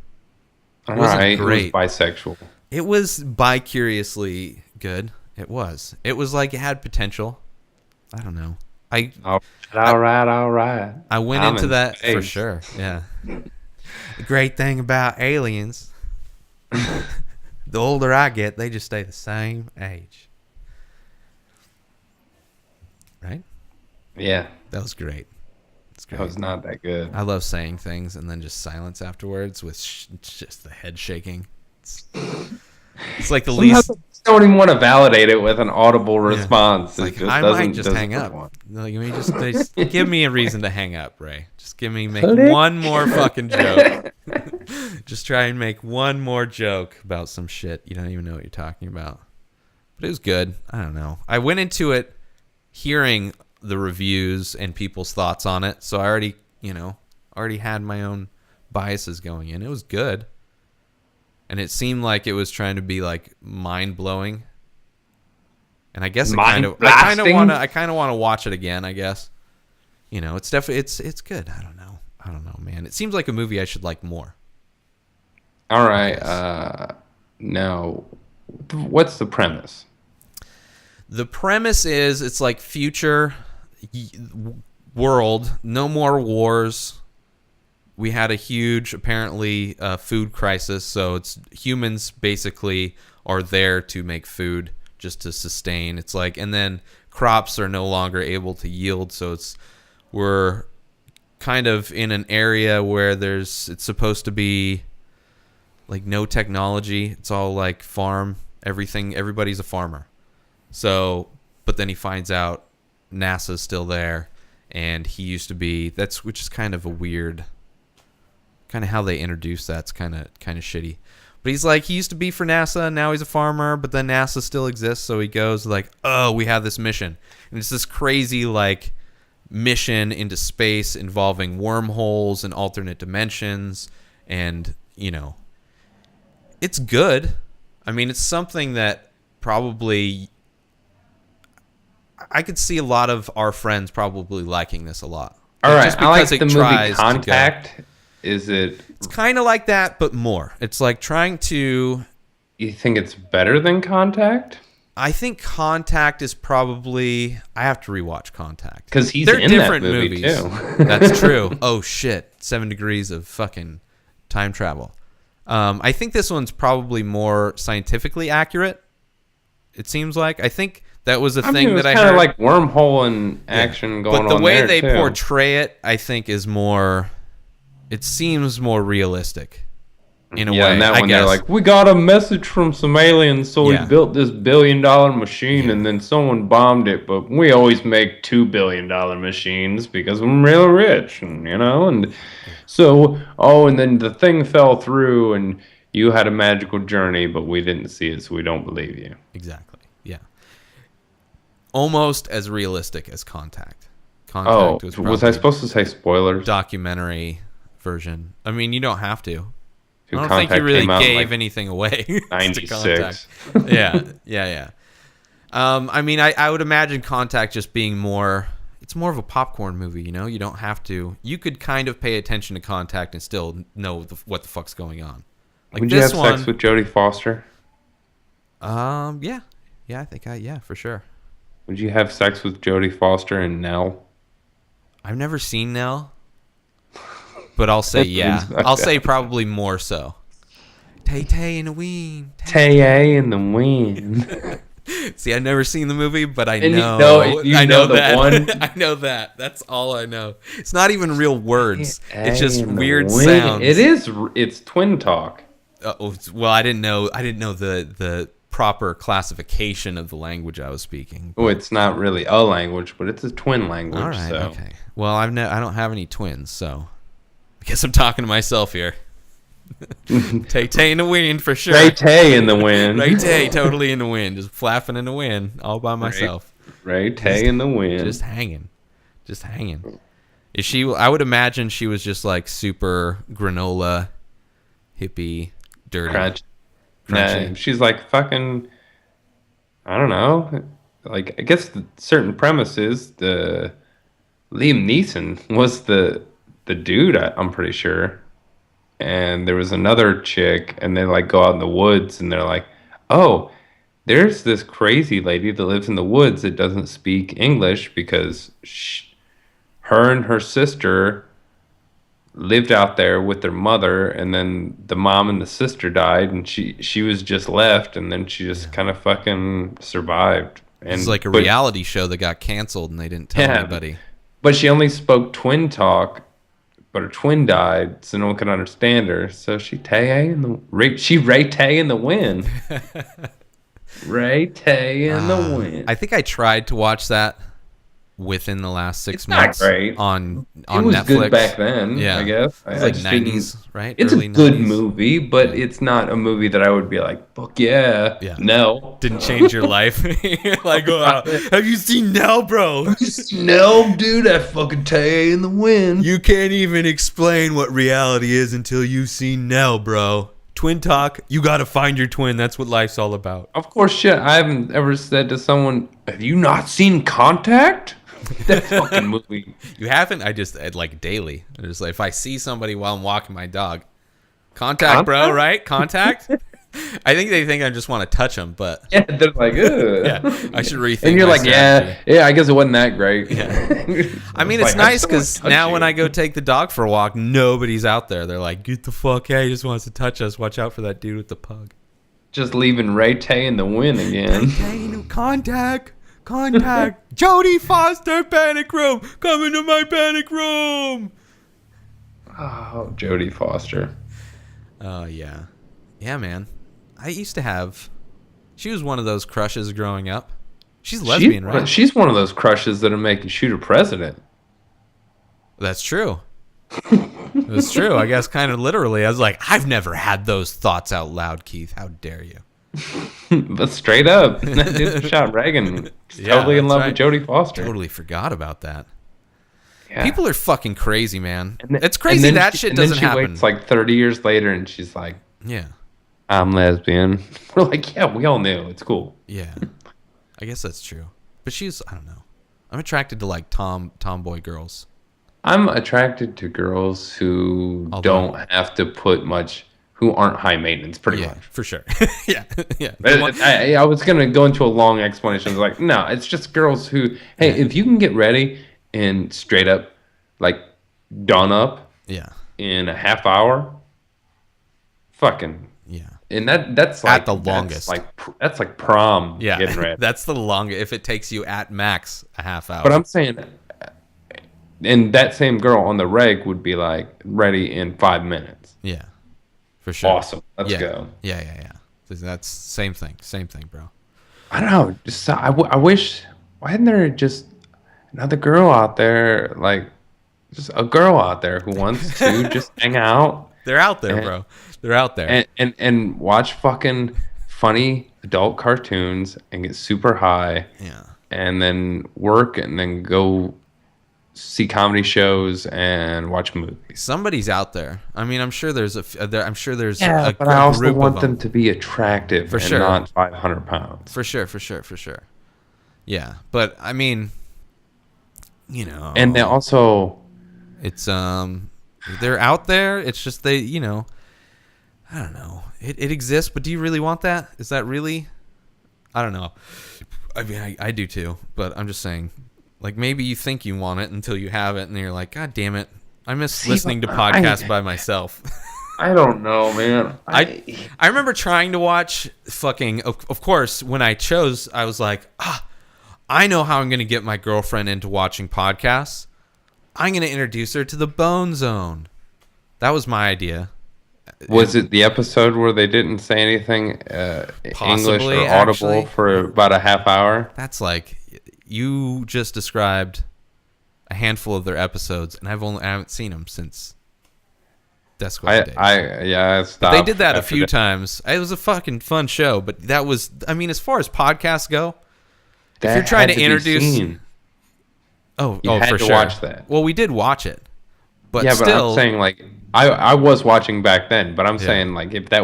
It wasn't great. It was bisexual. It was bi-curiously good. It was. It was like it had potential. I don't know. All right. I went into that for sure. Yeah. The great thing about aliens, the older I get, they just stay the same age. Right? Yeah. That was great. That was not that good. I love saying things and then just silence afterwards with just the head shaking. It's like the least. I don't even want to validate it with an audible response. Like, I might just hang up. Like, just give me a reason to hang up, Ray. Just make one more fucking joke. Just try and make one more joke about some shit you don't even know what you're talking about. But it was good. I don't know. I went into it hearing the reviews and people's thoughts on it, so I already had my own biases going in. It was good. And it seemed like it was trying to be like mind blowing, and I guess I kind of want to watch it again. I guess, it's definitely it's good. I don't know, man. It seems like a movie I should like more. All right, now, what's the premise? The premise is it's like future world, no more wars. We had a huge, apparently, food crisis, so it's humans basically are there to make food just to sustain. It's like, and then crops are no longer able to yield, so we're kind of in an area where it's supposed to be like no technology. It's all like farm, everything. Everybody's a farmer. So, but then he finds out NASA's still there, and he used to be. Which is kind of a weird. Kind of how they introduce that's kind of shitty. But he's like, he used to be for NASA, and now he's a farmer, but then NASA still exists, so he goes like, oh, we have this mission. And it's this crazy like mission into space involving wormholes and alternate dimensions, and it's good. I mean, it's something that probably I could see a lot of our friends probably liking this a lot. All right, just I like because it the movie tries to go. Contact. Is it? It's kind of like that, but more. It's like trying to. You think it's better than Contact? I think Contact is probably. I have to rewatch Contact Because he's They're in different that movie movies. too. That's true. Oh shit! 7 degrees of fucking time travel. I think this one's probably more scientifically accurate. It seems like. I think that was a thing it was that I kind heard. of like wormhole and action going on But the way there, they too. portray it, I think, is more. It seems more realistic. In a Yeah, way, and that I one guess. they're like, we got a message from some aliens, so Yeah. we built this $1 billion machine, and then someone bombed it. But we always make $2 billion machines because we're real rich, and and so and then the thing fell through, and you had a magical journey, but we didn't see it, so we don't believe you. Exactly. Yeah. Almost as realistic as Contact. Oh, Contact was I supposed to say spoilers? documentary version. I mean, you don't have to. Dude, I don't think you Contact really came out in, gave like, anything away. to 96. Contact. Yeah. I mean, I would imagine Contact just being more. It's more of a popcorn movie, You don't have to. You could kind of pay attention to Contact and still know what the fuck's going on. Like Would you this have one. sex with Jodie Foster? Yeah, I think for sure. Would you have sex with Jodie Foster and Nell? I've never seen Nell, but I'll say yeah. I'll say probably more so. Tay Tay in the wind. Tay in the wind. See, I've never seen the movie, but I And know. you I know know the that. one- I know that. That's all I know. It's not even real words. It's just in the weird wind. sounds. It is. It's twin talk. Well, I didn't know the proper classification of the language I was speaking. Oh, it's not really a language, but it's a twin language. All right. So. Okay. Well, I don't have any twins, so I guess I'm talking to myself here. Tay Tay in the wind for sure. Ray Tay in the wind. Ray Tay totally in the wind, just flapping in the wind all by myself. Ray Tay in the wind. Just hanging. Is she? I would imagine she was just like super granola, hippie, dirty. Crunch. Crunchy. Nah, she's like fucking. I don't know. Like I guess the certain premises. The Liam Neeson was the dude. I'm pretty sure. And there was another chick, and they like go out in the woods, and they're like, "Oh, there's this crazy lady that lives in the woods that doesn't speak English because her and her sister lived out there with their mother, and then the mom and the sister died, and she was just left, and then she just kind of fucking survived." And It's like a reality show that got canceled, and they didn't tell anybody. But she only spoke twin talk. But her twin died, so no one could understand her. So she Tay in the Ray Tay in the wind. Ray Tay in the wind. I think I tried to watch that within the last 6 It's not months great. on It was Netflix. good back then. Yeah. I guess It was I like just 90s, didn't- right? It's Early a good 90s. movie, but it's not a movie that I would be like, "Fuck yeah, Yeah. no." Didn't change your life. Like, have you seen Nell, bro? No, dude, that fucking Tay in the wind. You can't even explain what reality is until you've seen Nell, bro. Twin talk, you gotta find your twin. That's what life's all about. Of course, shit. I haven't ever said to someone, "Have you not seen Contact?" That fucking movie. You haven't? I'd like daily. I just like if I see somebody while I'm walking my dog, contact, bro, right? Contact. I think they think I just want to touch them, but Yeah, they're like, ugh. yeah, I should rethink. And you're my like, strategy. yeah, I guess it wasn't that great. Yeah. I mean, it's Like, I nice still wanna because touch now you. when I go take the dog for a walk, nobody's out there. They're like, get the fuck out. He just wants to touch us. Watch out for that dude with the pug. Just leaving Ray Tay in the wind again. Contact. Jodie Foster, panic room. Come into my panic room. Oh, Jodie Foster. Oh, yeah. Yeah, man. I used to have... She was one of those crushes growing up. She's lesbian, right? She's one of those crushes that'll make you shoot a president. That's true. That's true. I guess kind of literally. I was like, I've never had those thoughts out loud, Keith. How dare you? But straight up, that dude shot Reagan. He's totally in that's love right. with Jodie Foster. Totally forgot about that. Yeah. People are fucking crazy, man. And then- It's crazy and then that she- shit and then doesn't she happen. waits like 30 years later, and she's like, Yeah. I'm lesbian. We're like, yeah, we all knew. It's cool. Yeah, I guess that's true. But I don't know. I'm attracted to like tomboy girls. I'm attracted to girls who Although- don't have to put much, who aren't high maintenance, pretty Yeah, much. for sure. Yeah, yeah. I was gonna go into a long explanation. I was like, no, it's just girls who, hey, if you can get ready and straight up, like, done up Yeah, in a half hour, fucking, yeah. and that's like the longest. that's like prom Yeah, getting ready. that's the longest. If it takes you at max a half hour. But I'm saying, and that same girl on the reg would be like ready in 5 minutes. yeah, for sure. Awesome, let's yeah. go. Yeah, yeah, yeah. That's same thing, bro. I don't know. Just I wish. Why isn't there just another girl out there, like just a girl out there who wants to just hang out They're out there, And- bro. They're out there. and watch fucking funny adult cartoons and get super high Yeah. and then work and then go see comedy shows and watch movies. Somebody's out there. I mean, I'm sure there's I'm sure there's Yeah, a but I also group want of them to be attractive For and sure. not 500 pounds. For sure. Yeah, but I mean, you know, And they also, it's they're out there. It's just they, I don't know. It exists, but do you really want that? Is that really? I don't know. I mean, I do too, but I'm just saying. Like maybe you think you want it until you have it, and you're like, God damn it! I miss listening to podcasts by myself. I don't know, man. I remember trying to watch fucking. Of course, when I chose, I was like, I know how I'm going to get my girlfriend into watching podcasts. I'm going to introduce her to the Bone Zone. That was my idea. Was it the episode where they didn't say anything English Possibly, or audible actually. for about a half hour? That's like you just described a handful of their episodes, and I haven't seen them since Death Squad days. I But stopped. they did that a after few that. times. It was a fucking fun show, but that was, I mean, as far as podcasts go, That if you're trying had to be introduce, seen. oh, You had for to sure. watch that. Well, we did watch it, but Yeah, but still, I'm saying like I was watching back then, but I'm saying like if I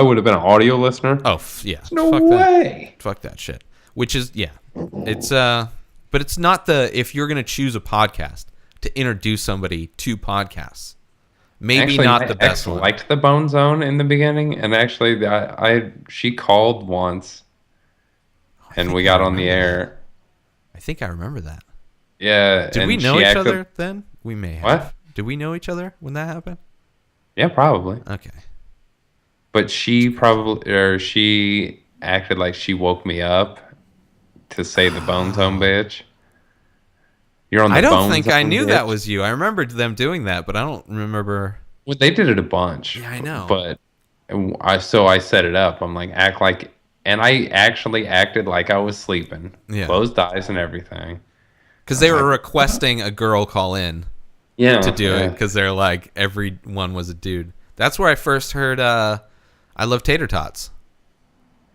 would have been an audio listener, yeah, no fuck way. fuck that shit. Which is, yeah, it's but it's not if you're gonna choose a podcast to introduce somebody to podcasts, maybe Actually, not my the best ex one. liked the Bone Zone in the beginning, and actually, she called once, and we got on the air. I think I remember that. Yeah. Did and we know she each acted- other then? We may have. What? Did we know each other when that happened? Yeah, probably. Okay. But she acted like she woke me up to say the Bone Zone bitch. You're on the I don't Bone think I Zone, knew that bitch. was you. I remembered them doing that, but I don't remember. Well, they did it a bunch. Yeah, I know. But I set it up. I'm like, act like, and I actually acted like I was sleeping. Yeah. Closed eyes and everything. Because they were requesting a girl call in Yeah. to do it yeah. because they're like, everyone was a dude. That's where I first heard I Love Tater Tots.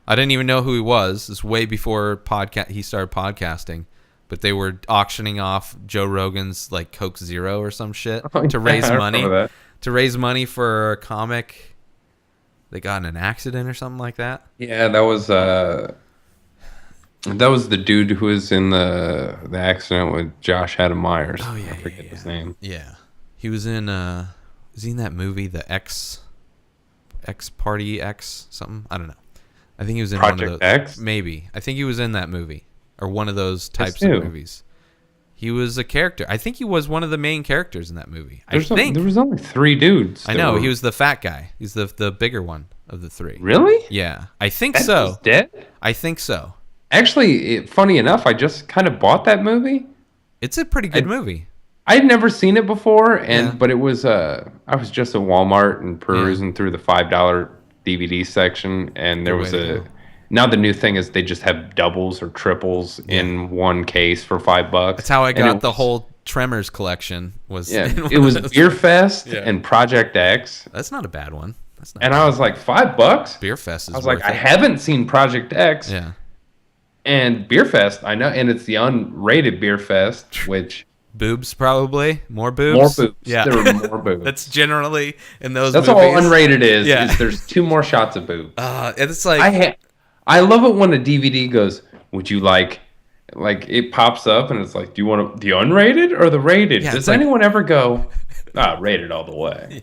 I didn't even know who he was. It's way before he started podcasting. But they were auctioning off Joe Rogan's like Coke Zero or some shit Oh, to yeah, raise I money. remember that. To raise money for a comic that got in an accident or something like that. Yeah, that was the dude who was in the accident with Josh Adam Myers. Oh, yeah, I forget yeah, his yeah. name. Yeah. He was in that movie, the X Party X something? I don't know. I think he was in one Project of those. X? Maybe. I think he was in that movie or one of those types who? of movies. He was a character. I think he was one of the main characters in that movie. There was only 3 dudes. I that know. were- He was the fat guy. He's the bigger one of the 3. Really? Yeah. I think That so. was dead? I think so. Actually, funny enough, I just kind of bought that movie. It's a pretty good movie. I'd never seen it before, Yeah. but it was I was just at Walmart and perusing through the $5 DVD section, and there Good was way to a. go. Now the new thing is they just have doubles or triples in one case for $5. That's how I And got it the was- whole Tremors collection. Was Yeah, in one it was of those. Beer Fest Yeah. and Project X, That's not a bad one. That's not. and I was like $5. Beer Fest is I was like, worth I it. haven't seen Project X. Yeah. And Beer Fest, I know, and it's the unrated Beer Fest, which Boobs, probably more boobs. More boobs. Yeah, There were more boobs. That's generally in those. That's movies. all unrated is. Yeah. Is there's 2 more shots of boobs. It's like I love it when a DVD goes, "Would you like it pops up and it's like, "Do you want the unrated or the rated?" Yeah, Does it's like- anyone ever go, rated all the way?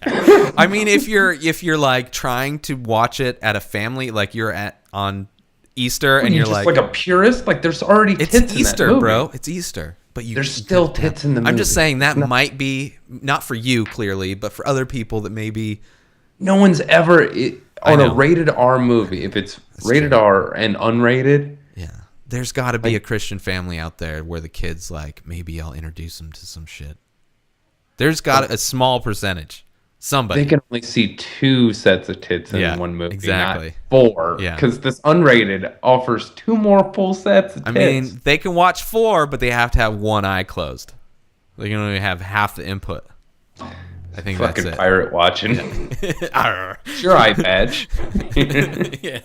I mean, if you're like trying to watch it at a family, like you're at on Easter, and you're just like a purist, like there's already it's tits Easter, in that movie. bro. It's Easter, but There's still tits in the movie. I'm just saying that might be not for you clearly, but for other people that maybe No one's ever on a know. rated R movie. If it's rated R and unrated, yeah. There's got to be a Christian family out there where the kids like maybe I'll introduce them to some shit. There's got a small percentage. Somebody. they can only see 2 sets of tits in Yeah, one movie, exactly. not 4. Yeah. Because this unrated offers 2 more full sets of tits. I mean, they can watch 4, but they have to have one eye closed. They can only have half the input. I think fucking that's it. pirate watching. Arr. Your eye patch. Yeah.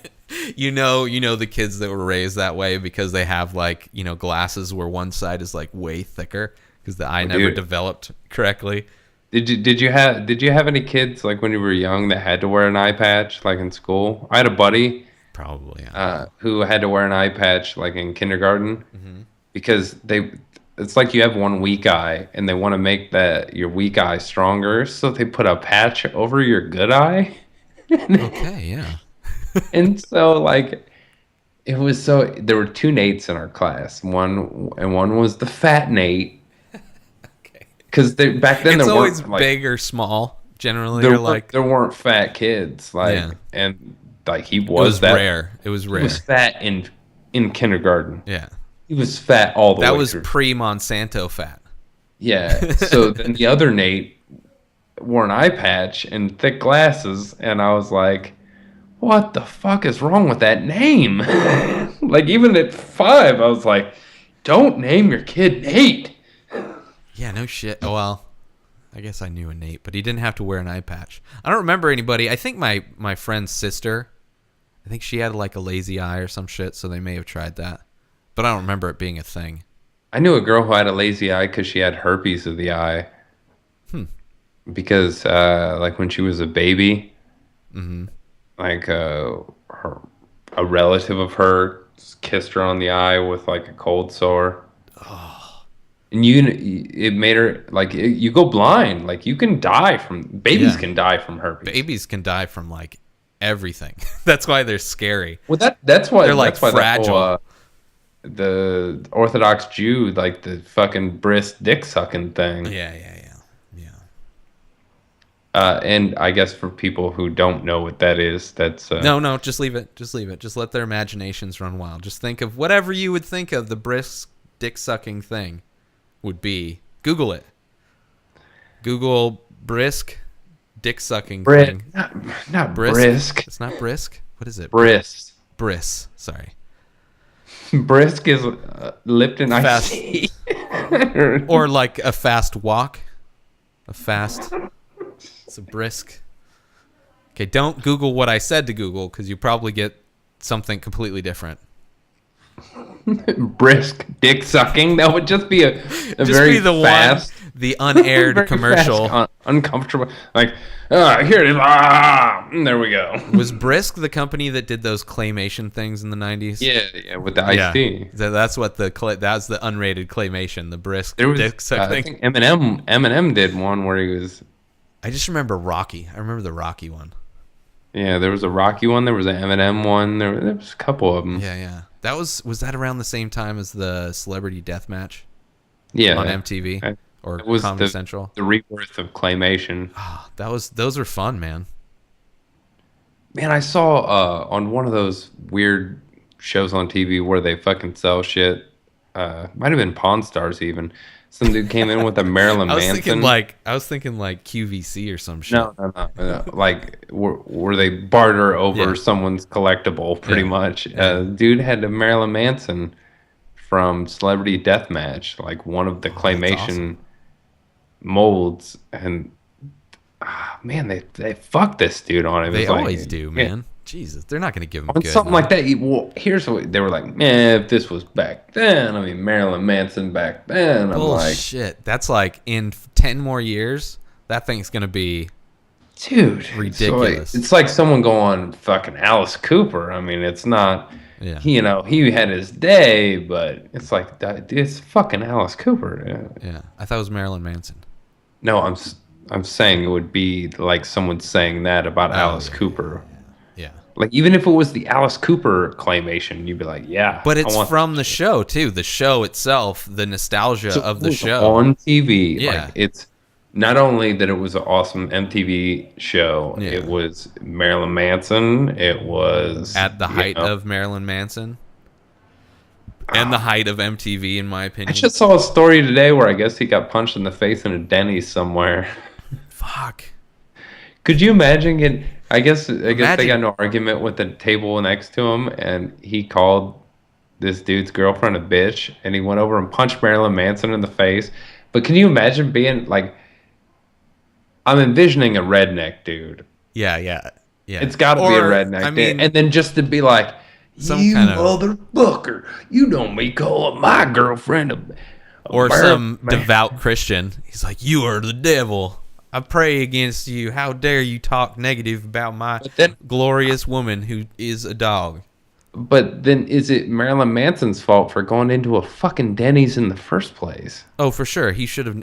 You know the kids that were raised that way because they have like, glasses where one side is like way thicker because the eye never Dude. developed correctly. Did you have any kids like when you were young that had to wear an eye patch like in school? I had a buddy Probably. who had to wear an eye patch like in kindergarten because it's like you have one weak eye and they want to make your weak eye stronger, so they put a patch over your good eye. Okay, yeah. And so like there were 2 Nates in our class. One was the fat Nate. Because back then It's there always weren't like big or small. Generally, there weren't fat kids and like he it was that rare. It was he rare. was fat in kindergarten. Yeah. He was fat all the way That was through. pre-Monsanto fat. Yeah. So then the other Nate wore an eye patch and thick glasses, and I was like, "What the fuck is wrong with that name?" Like even at 5, I was like, "Don't name your kid Nate." Yeah, no shit. Oh, well, I guess I knew a Nate, but he didn't have to wear an eye patch. I don't remember anybody. I think my friend's sister, I think she had like a lazy eye or some shit, so they may have tried that. But I don't remember it being a thing. I knew a girl who had a lazy eye because she had herpes of the eye. Because like when she was a baby, like a relative of her kissed her on the eye with like a cold sore. And it made her like you go blind. Like you can die from babies Yeah. can die from herpes. Babies can die from like everything. That's why they're scary. Well, that's why They're, like, that's why fragile. the Orthodox Jew, like the fucking brisk dick sucking thing. Yeah. And I guess for people who don't know what that is, that's No, just leave it. Just leave it. Just let their imaginations run wild. Just think of whatever you would think of the brisk dick sucking thing would be. Google it. Google brisk dick sucking thing. not brisk. It's not brisk. What is it? Brisk. Brisk. Sorry. Brisk is Lipton Fast. iced tea. Or like a fast walk. A fast. It's a brisk. Okay, don't Google what I said to Google because you probably get something completely different. Brisk dick sucking. That would just be a Just very be the fast, one, the unaired very commercial. fast, uncomfortable. Like, here it is. There we go. Was Brisk the company that did those claymation things in the 90s? Yeah, with the iced tea. That's what that's the unrated claymation, the Brisk There was, dick suck I thing. think Eminem did one where he was. I just remember Rocky. I remember the Rocky one. Yeah, there was a Rocky one. There was an Eminem one. There was a couple of them. Yeah. That was that around the same time as the Celebrity Deathmatch Yeah, on MTV or it was Comedy Central? the rebirth of claymation. Those were fun, man. Man, I saw on one of those weird shows on TV where they fucking sell shit. Might have been Pawn Stars even. Some dude came in with a Marilyn I was Manson. thinking like QVC or some shit. No. Like where they barter over Yeah. someone's collectible, pretty Yeah. much. Yeah. Dude had a Marilyn Manson from Celebrity Deathmatch, like one of the claymation awesome. molds, and man, they fucked this dude on it. It They was like- always do, man. Jesus, they're not going to give him On good. something like that, well, here's what they were like, if this was back then, I mean, Marilyn Manson back then, I'm like, Bullshit. That's like in 10 more years, that thing's going to be dude, ridiculous. It's like someone going fucking Alice Cooper. I mean, it's not, Yeah. he had his day, but it's like, it's fucking Alice Cooper. Yeah. I thought it was Marilyn Manson. No, I'm saying it would be like someone saying that about Alice yeah, Cooper. Yeah. Like, even if it was the Alice Cooper claymation, you'd be like, yeah. But it's I want from the show, too. The show itself, the nostalgia of the show. on TV. Yeah. Like, it's not only that it was an awesome MTV show, Yeah. it was Marilyn Manson. It was At the height of Marilyn Manson. And the height of MTV, in my opinion. I just saw a story today where I guess he got punched in the face in a Denny's somewhere. Fuck. Could you imagine getting? I guess they got in Imagine- an argument with the table next to him, and he called this dude's girlfriend a bitch, and he went over and punched Marilyn Manson in the face. But can you imagine being like? I'm envisioning a redneck dude. Yeah. It's got to be a redneck dude, and then just to be like, some you kind of- motherfucker, you don't be calling my girlfriend a Or Marilyn some Man-" devout Christian. He's like, you are the devil. I pray against you. How dare you talk negative about my glorious woman who is a dog. But then is it Marilyn Manson's fault for going into a fucking Denny's in the first place? Oh, for sure. He should have.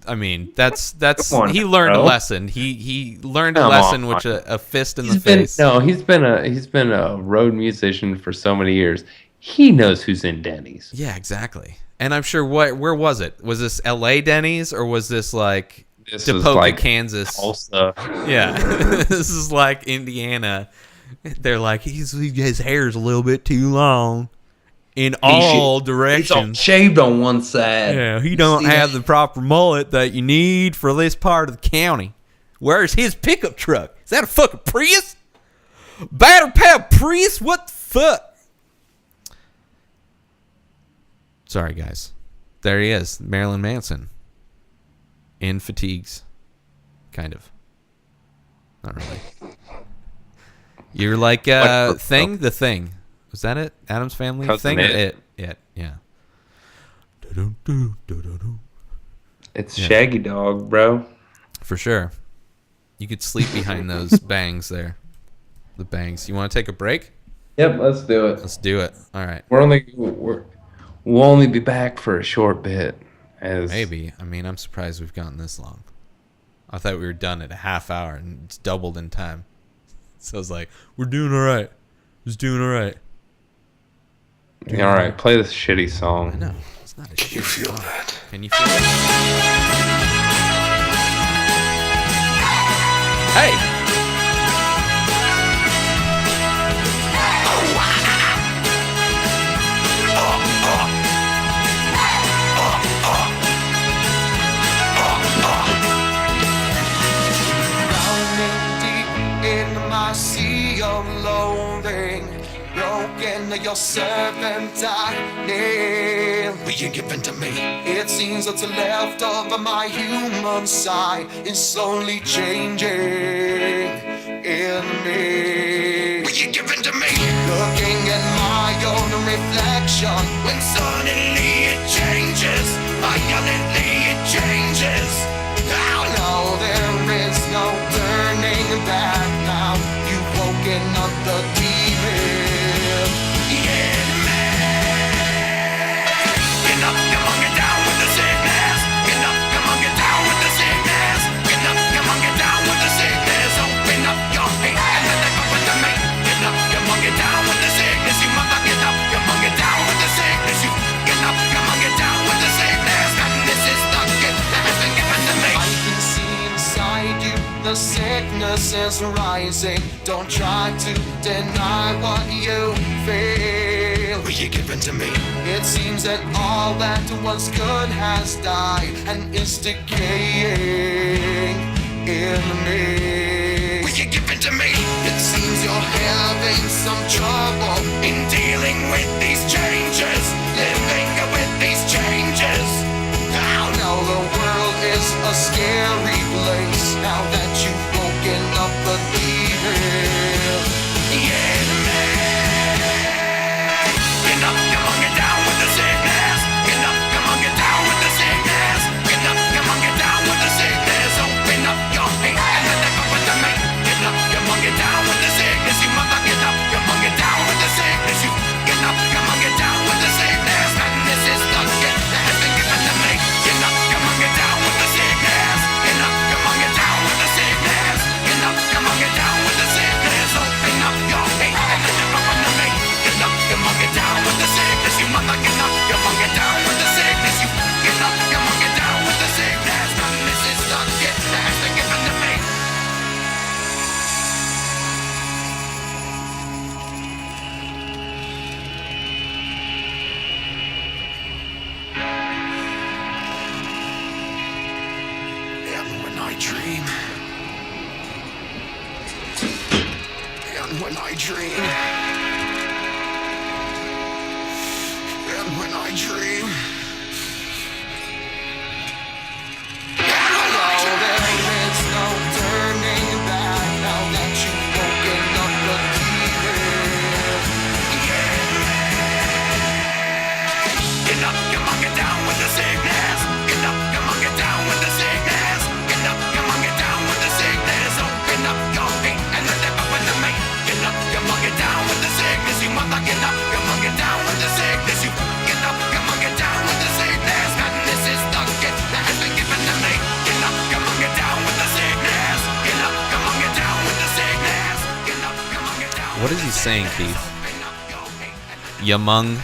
I mean, that's. Come on, he learned a bro. lesson. He learned a Come lesson, on. which a fist in the face. He's been a road musician for so many years. He knows who's in Denny's. Yeah, exactly. And I'm sure. Where was it? Was this L.A. Denny's or was this like This was Topeka, like Kansas? Tulsa. Yeah, this is like Indiana. They're like his hair's a little bit too long in all He's all directions. shaved on one side. Yeah, he don't have the proper mullet that you need for this part of the county. Where's his pickup truck? Is that a fucking Prius? Battery powered Prius? What the fuck? Sorry, guys. There he is, Marilyn Manson. In fatigues. Kind of. Not really. You're like The Thing. Was that it? Adam's Family? Cousin Thing or It? It, yeah. It's Shaggy Dog, bro. For sure. You could sleep behind those bangs there. The bangs. You want to take a break? Yep, let's do it. Let's do it. All right. We'll only be back for a short bit. Maybe. I mean, I'm surprised we've gotten this long. I thought we were done at a half hour and it's doubled in time. So I was like, we're doing all right. Just doing all right. All right, play this shitty song. I know. It's not a shit. You feel that? Can you feel it? Hey! Drowning deep in my sea of loathing, broken, your servant I kneel. Will you give in to me? It seems what's left of my human side is slowly changing in me. Will you give in to me? Looking at my own reflection, when suddenly it changes, violently it changes. Now, no, there is no turning back now. You've woken up the demon in me. Get up, come on, get down with the sickness. Get up, come on, get down with the sickness. Get up, come on, get down with the sickness. Open up your feet and let it go with the mate. Get up, come on, get down with the sickness. You mother, get up, come on, get down with the sickness. You get up, come on, get down with the sickness. And this is the gift that has been given to me. I can see inside you the sickness is rising. Don't try to deny what you feel. Will you give in to me? It seems that all that was good has died and is decaying in me. Will you give in to me? It seems you're having some trouble in dealing with these changes, living with these changes. Now, no, the world is a scary place now that you've woken up the evil. Yeah. when I dream, and when I dream, hello, there is no turning back now that you've woken up the demon. Get up, come on, get down with the sickness. Get up, come on, get down with the sickness. Get up, come on, get down with the sickness. Open up your feet and let them open the mate. Get up, come on, get down with the sickness. You mother, get up, come on, get down with the sickness. You get up, come on, get down with the sickness. And this is the gift that has been given to me. Get up, come on, get down with the sickness. Get up, come on, get down with the sickness. Get up, come on, get down. What is he saying, Keith? Yamung,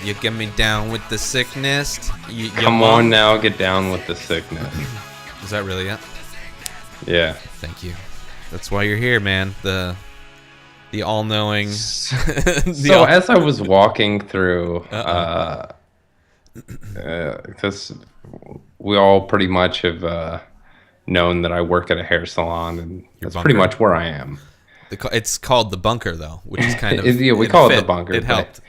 you get me down with the sickness. Come on now, get down with the sickness. Is that really it? Yeah. Thank you. That's why you're here, man. The all-knowing. So as I was walking through, because we all pretty much have known that I work at a hair salon, and that's bunker. pretty much where I am. It's called the bunker, though, which is kind of Yeah, we call it the bunker. It but- helped.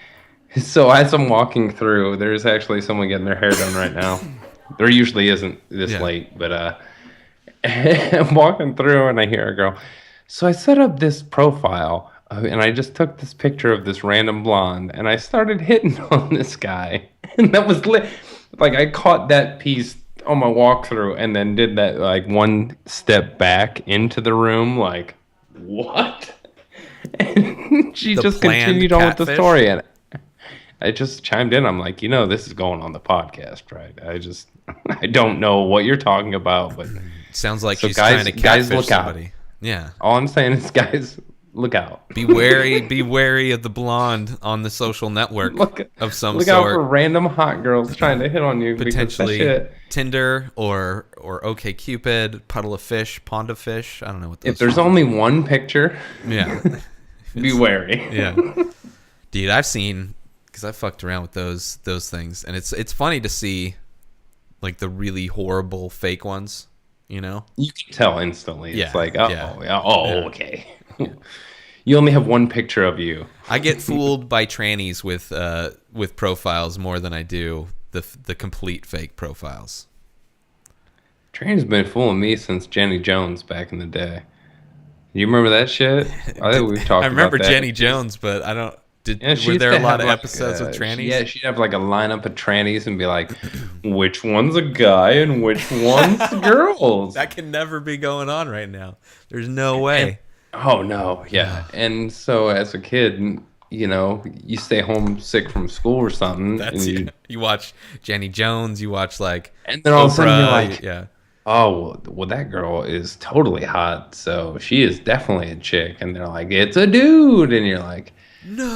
So as I'm walking through, there's actually someone getting their hair done right now. There usually isn't this Yeah. late, but I'm walking through and I hear a girl. So I set up this profile and I just took this picture of this random blonde and I started hitting on this guy. And that was like I caught that piece on my walkthrough and then did that like one step back into the room like, what? And she The just planned continued on with the catfish? story. And I just chimed in. I'm like, this is going on the podcast, right? I don't know what you're talking about, but Sounds like So she's guys- trying to guys, catfish look out. somebody. Yeah. all I'm saying is, guys, look out. Be wary of the blonde on the social network Look of some Look out for sort. random hot girls trying to hit on you. Potentially because that shit, Tinder or OkCupid, Puddle of Fish, Pond of Fish. I don't know what those if there's only one picture, Yeah. be wary. Yeah. Dude, I've seen, because I fucked around with those things, and it's funny to see like the really horrible fake ones, you know? You can tell instantly. Yeah, It's like, yeah. oh, okay. You only have one picture of you. I get fooled by trannies with profiles more than I do the complete fake profiles. Train's been fooling me since Jenny Jones back in the day. You remember that shit? I think we've talked I remember about that. Jenny Jones, but I don't. Yeah, she Were used there to a lot have, of like, episodes with trannies? Yeah, she'd have like a lineup of trannies and be like, which one's a guy and which one's girls? That can never be going on right now. There's no way. Oh, no. Yeah. And so as a kid, you stay home sick from school or something. That's and you watch Jenny Jones. You watch like And then all of a sudden you're Oprah, like, yeah. oh, well, that girl is totally hot. So she is definitely a chick. And they're like, it's a dude. And you're like, No.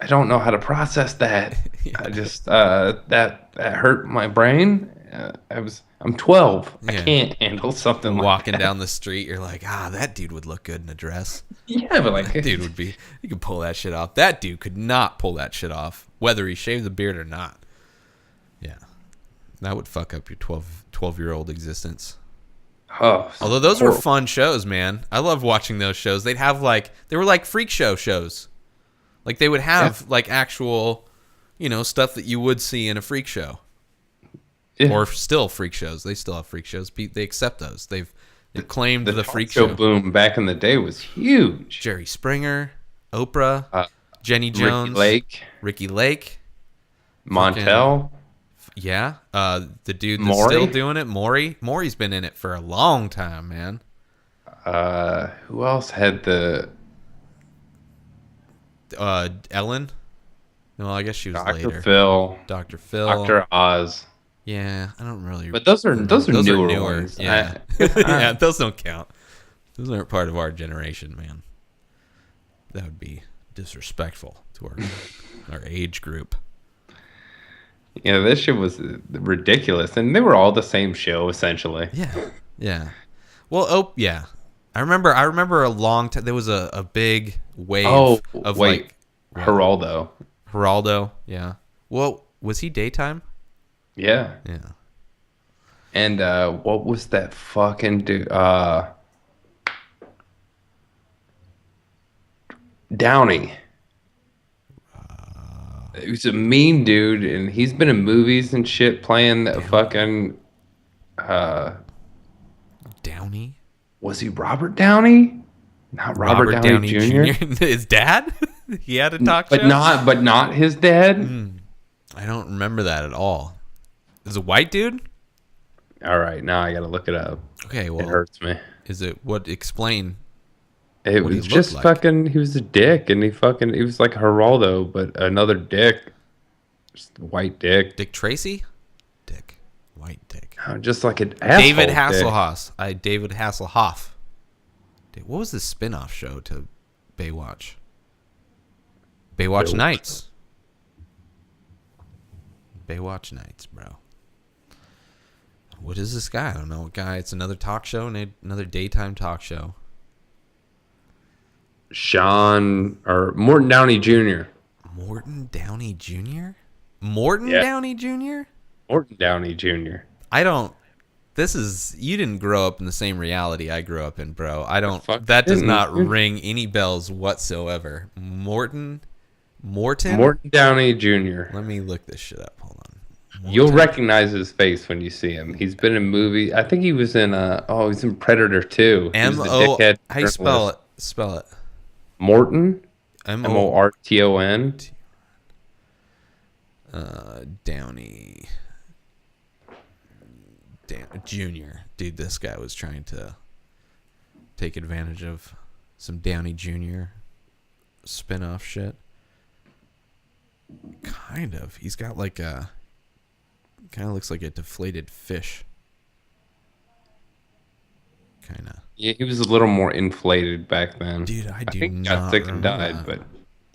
I don't know how to process that. I just that hurt my brain. I'm 12. Yeah. I can't handle something like Walking that. down the street, you're like, that dude would look good in a dress. Yeah, but like, Dude would be. You could pull that shit off. That dude could not pull that shit off, whether he shaved the beard or not. Yeah, that would fuck up your 12-year-old existence. oh, Although those were horrible. fun shows, man. I love watching those shows. They were like freak show shows. Like they would have like actual, stuff that you would see in a freak show. Yeah. Or still freak shows. They still have freak shows. They accept those. They've claimed the talk freak show show. boom back in the day was huge. Jerry Springer, Oprah, Jenny Jones, Ricky Lake, Ricky Lake. Montel. Yeah. The dude that's Maury? still doing it, Maury. Maury's been in it for a long time, man. Who else had the Ellen. No, I guess she was Dr. later. Phil, Dr. Phil. Dr. Oz? Yeah, I don't really. But those are newer ones. Yeah, yeah, those don't count. Those aren't part of our generation, man. That would be disrespectful to our age group. Yeah, this shit was ridiculous, and they were all the same show essentially. Yeah, yeah. Well, yeah. I remember a long time. There was a big wave of wait, like Geraldo. Geraldo. Yeah. Well, was he daytime? Yeah, Yeah. and what was that fucking dude? Downey. He's a mean dude, and he's been in movies and shit playing the fucking. Downey. Was he Robert Downey? Not Robert, Downey, Jr. His dad. He had a talk show, but not his dad. I don't remember that at all. Is it a white dude? All right, now I gotta look it up. Okay, well, It hurts me. is it what? Explain. It What he was looked just like. fucking. He was a dick, and he was like Geraldo, but another dick, just a white dick. Dick Tracy. Dick. White dick. Just like an asshole. David dick. Hasselhoff. David Hasselhoff. What was the spin-off show to Baywatch? Baywatch Nights. Baywatch Nights, bro. What is this guy? I don't know what guy. It's another talk show, another daytime talk show. Sean or Morton Downey Jr. Morton Downey Jr.? Morton Yeah. Downey Jr.? Morton Downey Jr. I don't. You didn't grow up in the same reality I grew up in, bro. I don't. Fuck That does didn't. not ring any bells whatsoever. Morton? Morton Downey Jr. Let me look this shit up. Hold on. You'll recognize his face when you see him. He's been in movies. I think he was in he's in Predator 2. He was the M-O. dickhead How you spell journalist. it? Spell it. Morton. M-O. Morton. Downey. Jr. Dude, this guy was trying to take advantage of some Downey Jr. spin-off shit. Kind of. He's got like a... Kind of looks like a deflated fish. Kind of. Yeah, he was a little more inflated back then. Dude, I do think he not got sick and remember died, that. but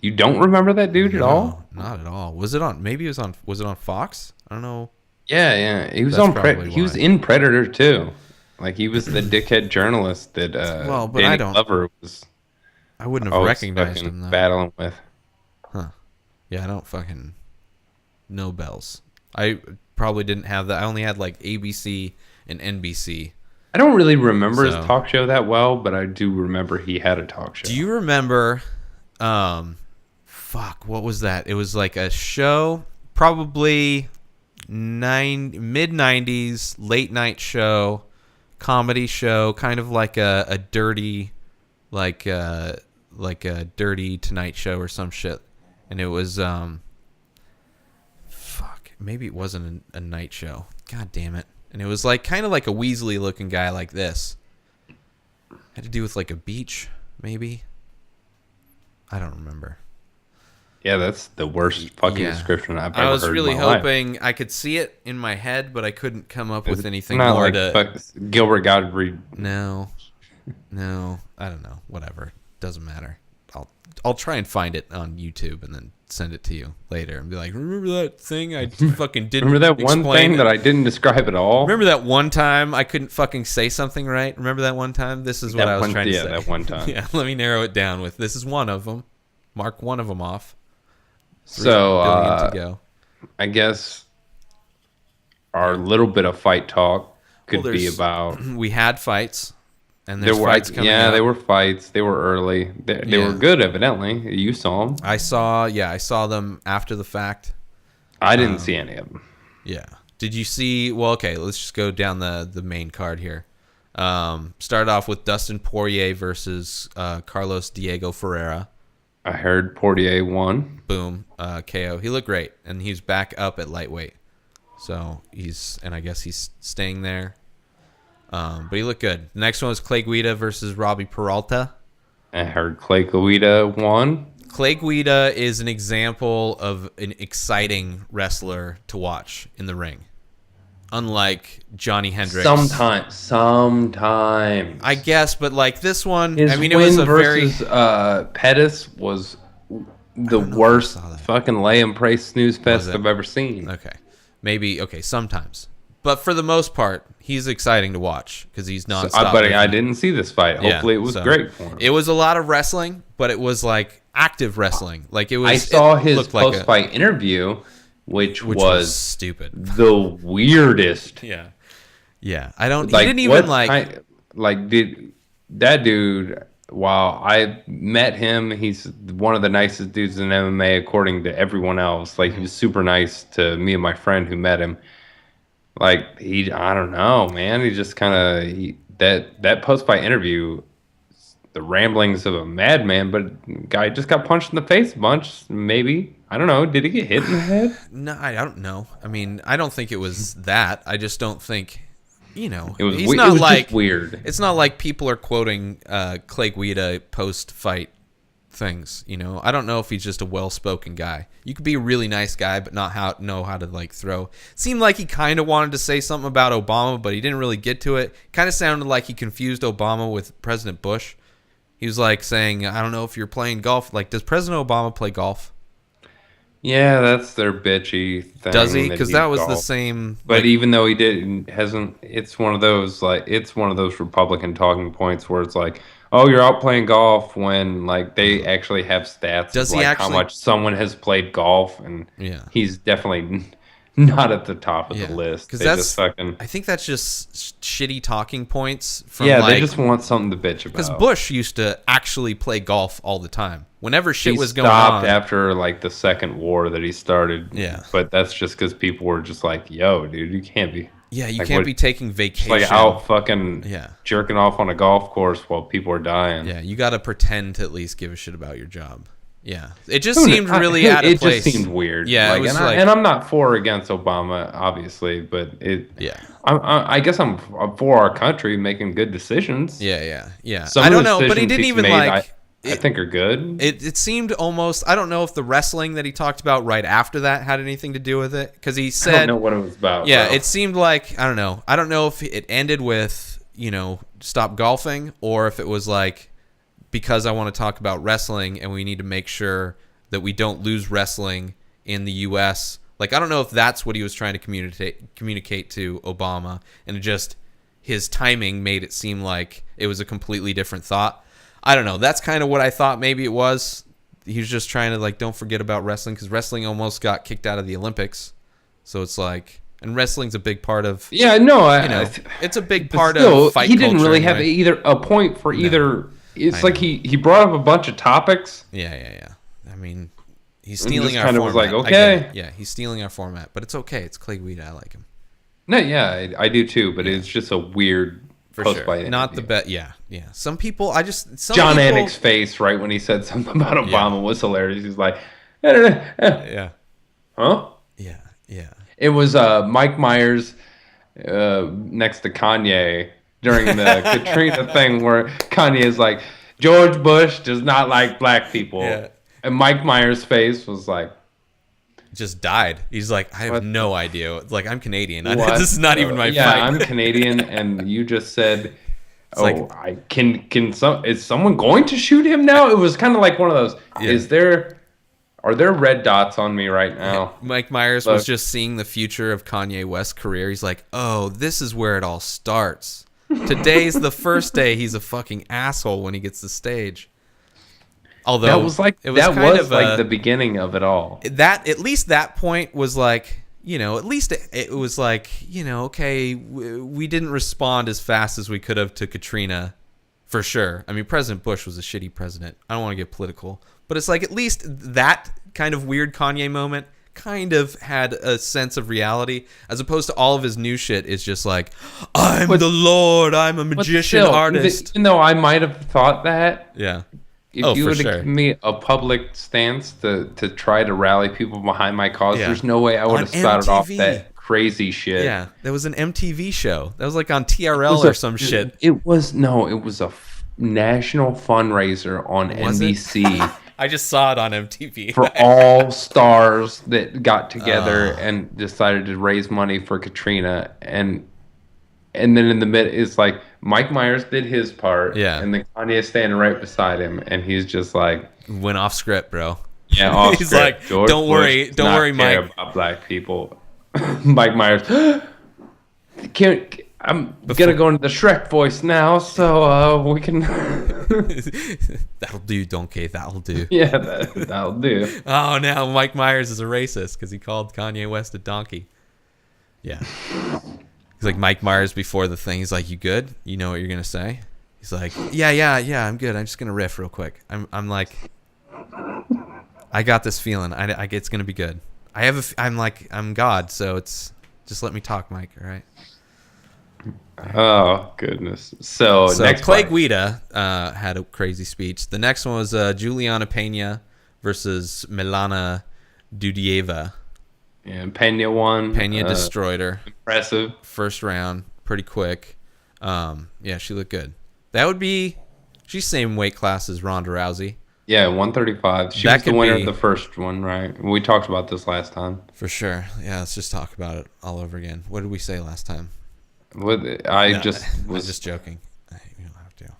you don't remember that dude at all? No, not at all. Was it on... Maybe it was on... Was it on Fox? I don't know. Yeah. He was That's on probably he was why. in Predator 2. Like he was the dickhead journalist that Well, but Danny I don't- Glover was I wouldn't have always recognized fucking him, though. battling with. Yeah, I don't fucking... No bells. I probably didn't have that. I only had like ABC and NBC. I don't really remember So- his talk show that well, but I do remember he had a talk show. Do you remember... Fuck, what was that? It was like a show, probably mid-90s, late-night show, comedy show, kind of like a dirty... Like a dirty Tonight Show or some shit. And it was... Fuck, maybe it wasn't a night show. God damn it. And it was like kind of like a Weasley looking guy like this. Had to do with like a beach, maybe. I don't remember. Yeah, that's the worst fucking Yeah. description I've ever I was heard really in my life. hoping I could see it in my head, but I couldn't come up with anything Not more like to. Gilbert Gottfried. No, I don't know. Whatever, doesn't matter. I'll try and find it on YouTube and then send it to you later and be like, remember that thing I fucking didn't. Remember that one explain thing that I didn't describe at all? Remember that one time I couldn't fucking say something right? Remember that one time? This is what I was trying to say. that one time. Yeah, let me narrow it down with this is one of them. Mark one of them off. 3 So billion to go. I guess our little bit of fight talk could Well, be there's- about. We had fights, and There there's were fights coming up. they were fights. They were early. They were Yeah. good, evidently. You saw them. I saw them after the fact. I didn't see any of them. Yeah. Did you see? Well, okay. Let's just go down the main card here. Start off with Dustin Poirier versus Carlos Diego Ferreira. I heard Portier won. Boom, KO. He looked great, and he's back up at lightweight. So I guess he's staying there. But he looked good. The next one was Clay Guida versus Robbie Peralta. I heard Clay Guida won. Clay Guida is an example of an exciting wrestler to watch in the ring. Unlike Johnny Hendricks. Sometimes. I guess, but like this one, His I mean, it win was a very... versus Pettis was the know if I worst saw that. fucking lay and pray snooze fest it? I've ever seen. Okay. Maybe, okay, sometimes. But for the most part, he's exciting to watch because he's nonstop. But with I it. didn't see this fight. Yeah, Hopefully it was so great for him. It was a lot of wrestling, but it was like active wrestling. Like it was. I saw it his looked like post-fight interview, which which was stupid. the weirdest. Yeah. I don't. Like, he didn't even did that dude Wow, I met him. He's one of the nicest dudes in MMA, according to everyone else. Like, he was super nice to me and my friend who met him. Like, I don't know, man. He just kind of that post fight interview, the ramblings of a madman. But guy just got punched in the face a bunch. Maybe, I don't know. Did he get hit in the head? No, I don't know. I mean, I don't think it was that. I just don't think, It was. he's It not was like just weird. It's not like people are quoting Clay Guida post-fight things. I don't know if he's just a well-spoken guy. You could be a really nice guy, but not know how to like throw. Seemed like he kind of wanted to say something about Obama, but he didn't really get to it. Kind of sounded like he confused Obama with President Bush. He was like saying, "I don't know if you're playing golf. Like, does President Obama play golf? Yeah, that's their bitchy thing. Does he? Because that was the golf. same. But like, even though he didn't, hasn't. It's one of those Republican talking points where it's like, oh, you're out playing golf when like they actually have stats Does of he like how actually- much someone has played golf, and Yeah. he's definitely not at the top of Yeah, the list. 'cause They that's- just fucking I think that's just shitty talking points from yeah, like, they just want something to bitch about. because Bush used to actually play golf all the time. Whenever shit he was going stopped on. after like the second war that he started. Yeah. but that's just because people were just like, "Yo, dude, you can't be." Yeah, you Like, can't what- be taking Just vacation. like out fucking Yeah. jerking off on a golf course while people are dying. Yeah, you got to pretend to at least give a shit about your job. Yeah, it just Who kn- seemed really out of It place. just seemed weird. Yeah, it was and, like- and I'm not for or against Obama, obviously, but Yeah, I guess I'm for our country making good decisions. yeah. Some I of don't the know, but he decisions didn't he's even made, like. I think are good. It seemed almost. I don't know if the wrestling that he talked about right after that had anything to do with it, because he I said, don't know what it was about. yeah, bro. it seemed like I don't know. I don't know if it ended with stop golfing, or if it was like because I want to talk about wrestling and we need to make sure that we don't lose wrestling in the U.S. Like, I don't know if that's what he was trying to communicate to Obama, and it just his timing made it seem like it was a completely different thought. I don't know. That's kind of what I thought maybe it was. He was just trying to like don't forget about wrestling, because wrestling almost got kicked out of the Olympics. So it's like, and wrestling's a big part of Yeah, no, it's a big but part still, of fight he didn't culture really have anyway. either a point for either. It's I like know. he brought up a bunch of topics. Yeah. I mean, he's And stealing just our kind of format. was like, I get okay. it. Yeah, he's stealing our format, but it's okay. It's Clay Guida. I like him. No, yeah, I do too, but it's just a weird For post-fight sure. Not the interview. bet. Yeah. Some people, John people, Anik's face right when he said something about Obama was hilarious. He's like, Yeah. huh? Yeah. It was Mike Myers next to Kanye during the Katrina thing where Kanye is like, George Bush does not like black people. Yeah. And Mike Myers' face was like, Just died. He's like, I have What no idea. It's like, I'm Canadian. what? This is not even my yeah, fight. I'm Canadian, and you just said, like- I can is someone going to shoot him now? It was kind of like one of those. Yeah. Are there red dots on me right now? Mike Myers was Look. just seeing the future of Kanye West's career. He's like, oh, this is where it all starts. Today's the first day he's a fucking asshole when he gets the stage. Although That was like it that kind was of like the beginning of it all. that at least that point was like, at least it was like, okay, we didn't respond as fast as we could have to Katrina, for sure. I mean, President Bush was a shitty president. I don't want to get political, but it's like at least that kind of weird Kanye moment kind of had a sense of reality, as opposed to all of his new shit is just like, I'm the Lord, I'm a But magician still, artist. Even though I might have thought that, Yeah. if Oh, you for would have sure. given me a public stance to try to rally people behind my cause, Yeah. there's no way I would On have spouted off MTV. that crazy shit. Yeah, there was an MTV show. That was like on TRL or some shit. It was a national fundraiser on Was it? NBC I just saw it on MTV. for all stars that got together and decided to raise money for Katrina, and then in the mid, it's like Mike Myers did his part, Yeah. and then Kanye's standing right beside him, and he's just like, Went off script, bro. yeah, off He's script. like, George don't worry, Bush does don't not worry, care Mike. about black people. Mike Myers, I'm gonna go into the Shrek voice now, so we can. That'll do, Donkey. That'll do. Yeah, that'll do. Oh, now Mike Myers is a racist because he called Kanye West a donkey. Yeah. He's like Mike Myers before the thing. He's like, you good? You know what you're going to say? He's like, yeah, I'm good. I'm just gonna riff real quick. I'm like, I got this feeling. I it's gonna be good. I'm God, so it's just let me talk, Mike. All right. Oh goodness. So next Clay fight. Guida had a crazy speech. The next one was Juliana Pena versus Milana Dudieva. And Pena won. Pena destroyed her. Impressive. First round, pretty quick. Yeah, she looked good. That would be. She's same weight class as Ronda Rousey. Yeah, 135. She That was the could winner be- of the first one, right? We talked about this last time. For sure. Yeah, let's just talk about it all over again. What did we say last time? I No, just I'm was just joking. You don't have to.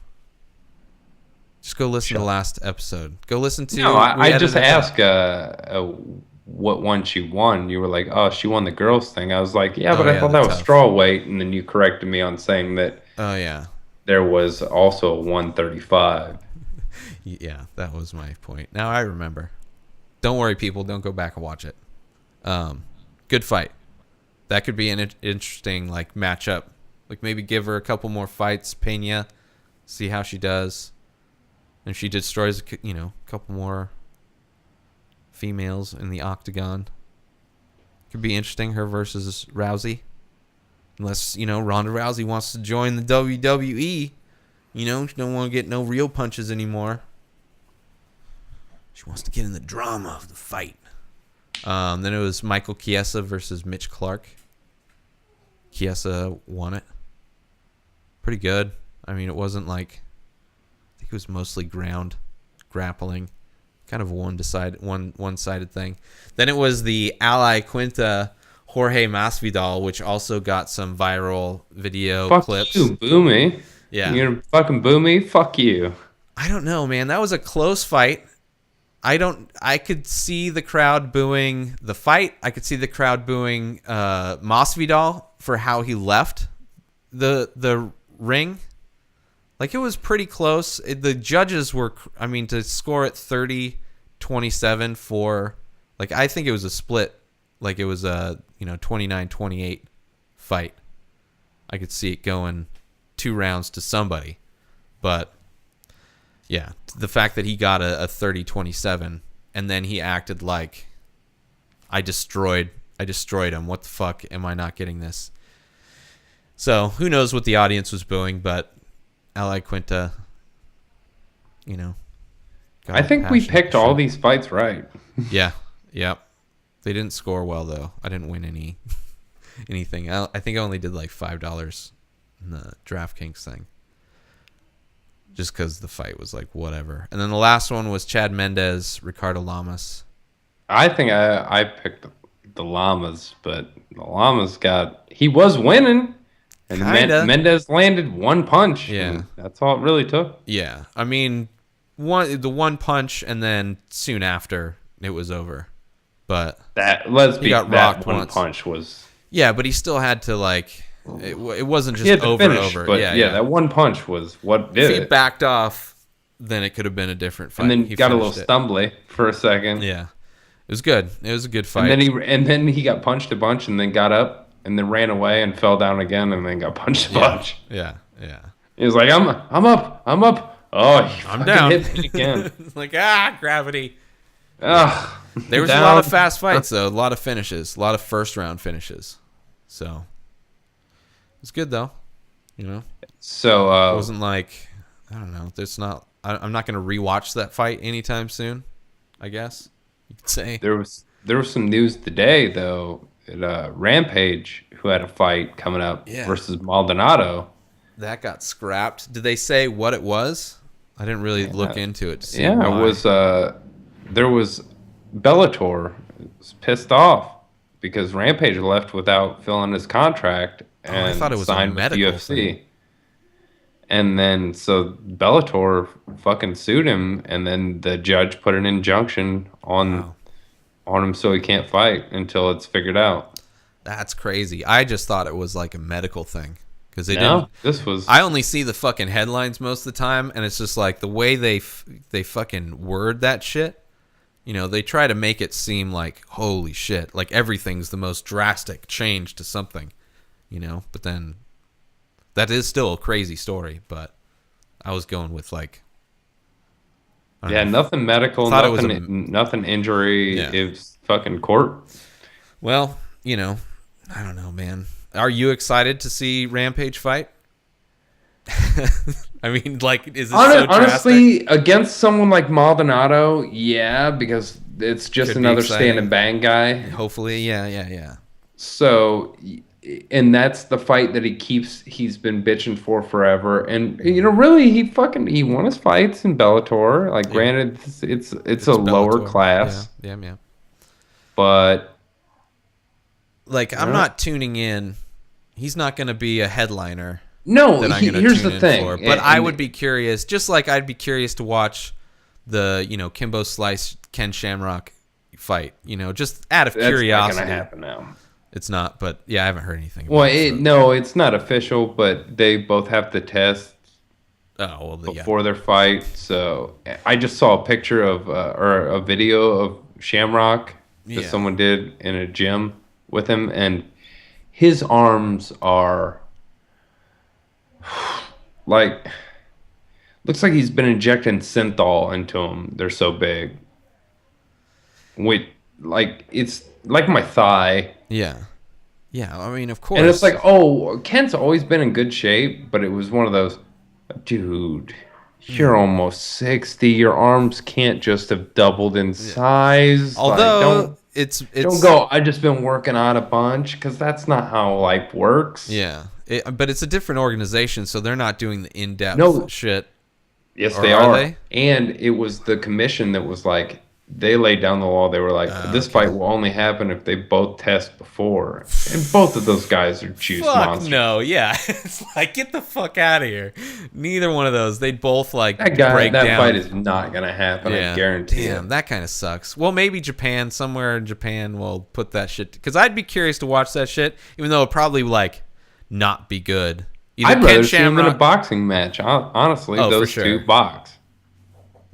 Just go listen to the last episode. Go listen to. No, we I just edited that. asked what one she won. You were like, oh, she won the girls thing. I was like, yeah, but Oh, I yeah, thought the that was tough. straw weight, and then you corrected me on saying that Oh yeah, there was also a 135. yeah. That was my point. Now I remember. Don't worry, people. Don't go back and watch it. Good fight. That could be an interesting like matchup. Like maybe give her a couple more fights, Pena, see how she does, and she destroys a couple more females in the octagon. Could be interesting. Her versus Rousey, unless Ronda Rousey wants to join the WWE. She don't want to get no real punches anymore. She wants to get in the drama of the fight. Then it was Michael Chiesa versus Mitch Clark. Chiesa won it. Pretty good. I mean, it wasn't like... I think it was mostly ground grappling. Kind of a one-sided thing. Then it was the Ally Quinta Jorge Masvidal, which also got some viral video Fuck clips. you, boo me. Yeah. You're gonna fucking boo me? Fuck you. I don't know, man. That was a close fight. I could see the crowd booing the fight. I could see the crowd booing Masvidal for how he left the ring. Like, it was pretty close. The judges were, to score it 30-27 for, like, I think it was a split. Like, it was a 29-28 fight. I could see it going 2 rounds to somebody, but yeah, the fact that he got a 30-27 and then he acted like I destroyed him. What the fuck am I not getting this? So who knows what the audience was booing, but Ally Quinta, got I think we passionate picked all shit. these fights right. Yeah, yep. They didn't score well though. I didn't win anything. I think I only did like $5 in the DraftKings thing. Just because the fight was like whatever. And then the last one was Chad Mendez, Ricardo Lamas. I think I picked the Llamas, but the Llamas he was winning, and Kinda. Mendez landed one punch. Yeah. and that's all it really took. Yeah, the one punch, and then soon after it was over. But Let's He be got that rocked one once. punch was. yeah, but he still had to like. It wasn't He had just to over finish, and over. but yeah. that one punch was what If did he it. backed off, then it could have been a different fight. And then He got a little finished it. stumbly for a second. Yeah, it was good. It was a good fight. And then he got punched a bunch, and then got up, and then ran away and fell down again, and then got punched a bunch. Yeah. He was like, "I'm up." Oh, he I'm fucking down. hit me again. Like gravity. Ugh, There was a lot of fast fights though, a lot of finishes, a lot of first round finishes. So it's good though. So It wasn't like I don't know. I'm not going to rewatch that fight anytime soon. I guess you could say. there was some news today though. Rampage, who had a fight coming up Yeah. versus Maldonado. That got scrapped. Did they say what it was? I didn't really look into it to see Yeah, why. it was. There was Bellator was pissed off because Rampage left without filling his contract I and thought it was a signed with the medical UFC. thing. And then so Bellator fucking sued him, and then the judge put an injunction on him so he can't fight until it's figured out. That's crazy. I just thought it was like a medical thing because they No, didn't. this was. I only see the fucking headlines most of the time, and it's just like the way they fucking word that shit. They try to make it seem like holy shit, like everything's the most drastic change to something, but then that is still a crazy story. But I was going with like. I don't Yeah, know. nothing medical, Thought it was nothing injury. Yeah. It's fucking court. Well, I don't know, man. Are you excited to see Rampage fight? I mean, like, is it so drastic? Honestly, against someone like Maldonado, yeah, because it's just Could be another exciting. stand and bang guy. Hopefully, yeah. So, and that's the fight that he's been bitching for forever. And really, he won his fights in Bellator. Like, granted, it's a lower Bellator. class, Yeah. but Like, I'm not tuning in. He's not going to be a headliner. no. That I'm gonna Here's tune the in thing. for. But I would be curious, just like I'd be curious to watch the Kimbo Slice Ken Shamrock fight. Just out of that's curiosity. not gonna happen now. It's not, but yeah, I haven't heard anything. Well, about it, so. no, it's not official, but they both have to test Oh well, yeah. before their fight. So I just saw a picture of or a video of Shamrock that Yeah. someone did in a gym with him, and his arms are like looks like he's been injecting synthol into them. They're so big. Wait, like it's like my thigh. Yeah. I mean, of course. And it's like, oh, Kent's always been in good shape, but it was one of those, dude, you're almost 60. Your arms can't just have doubled in size. Although Like, it's don't go, I've just been working out a bunch, because that's not how life works. Yeah, but it's a different organization, so they're not doing the in-depth No. shit. Yes, Or they are are. they? And it was the commission that was like, they laid down the law. They were like, this okay. fight will only happen if they both test before. And both of those guys are juice Fuck monsters. no, yeah. It's like, get the fuck out of here. Neither one of those. They'd both like That guy, break that down. fight is not going to happen, I guarantee Damn, it. that kind of sucks. Well, maybe somewhere in Japan will put that shit, because I'd be curious to watch that shit, even though it'd probably like not be good. Either I'd Ken rather see him in a Shamrock, boxing match. Honestly, Oh, for those sure. two box.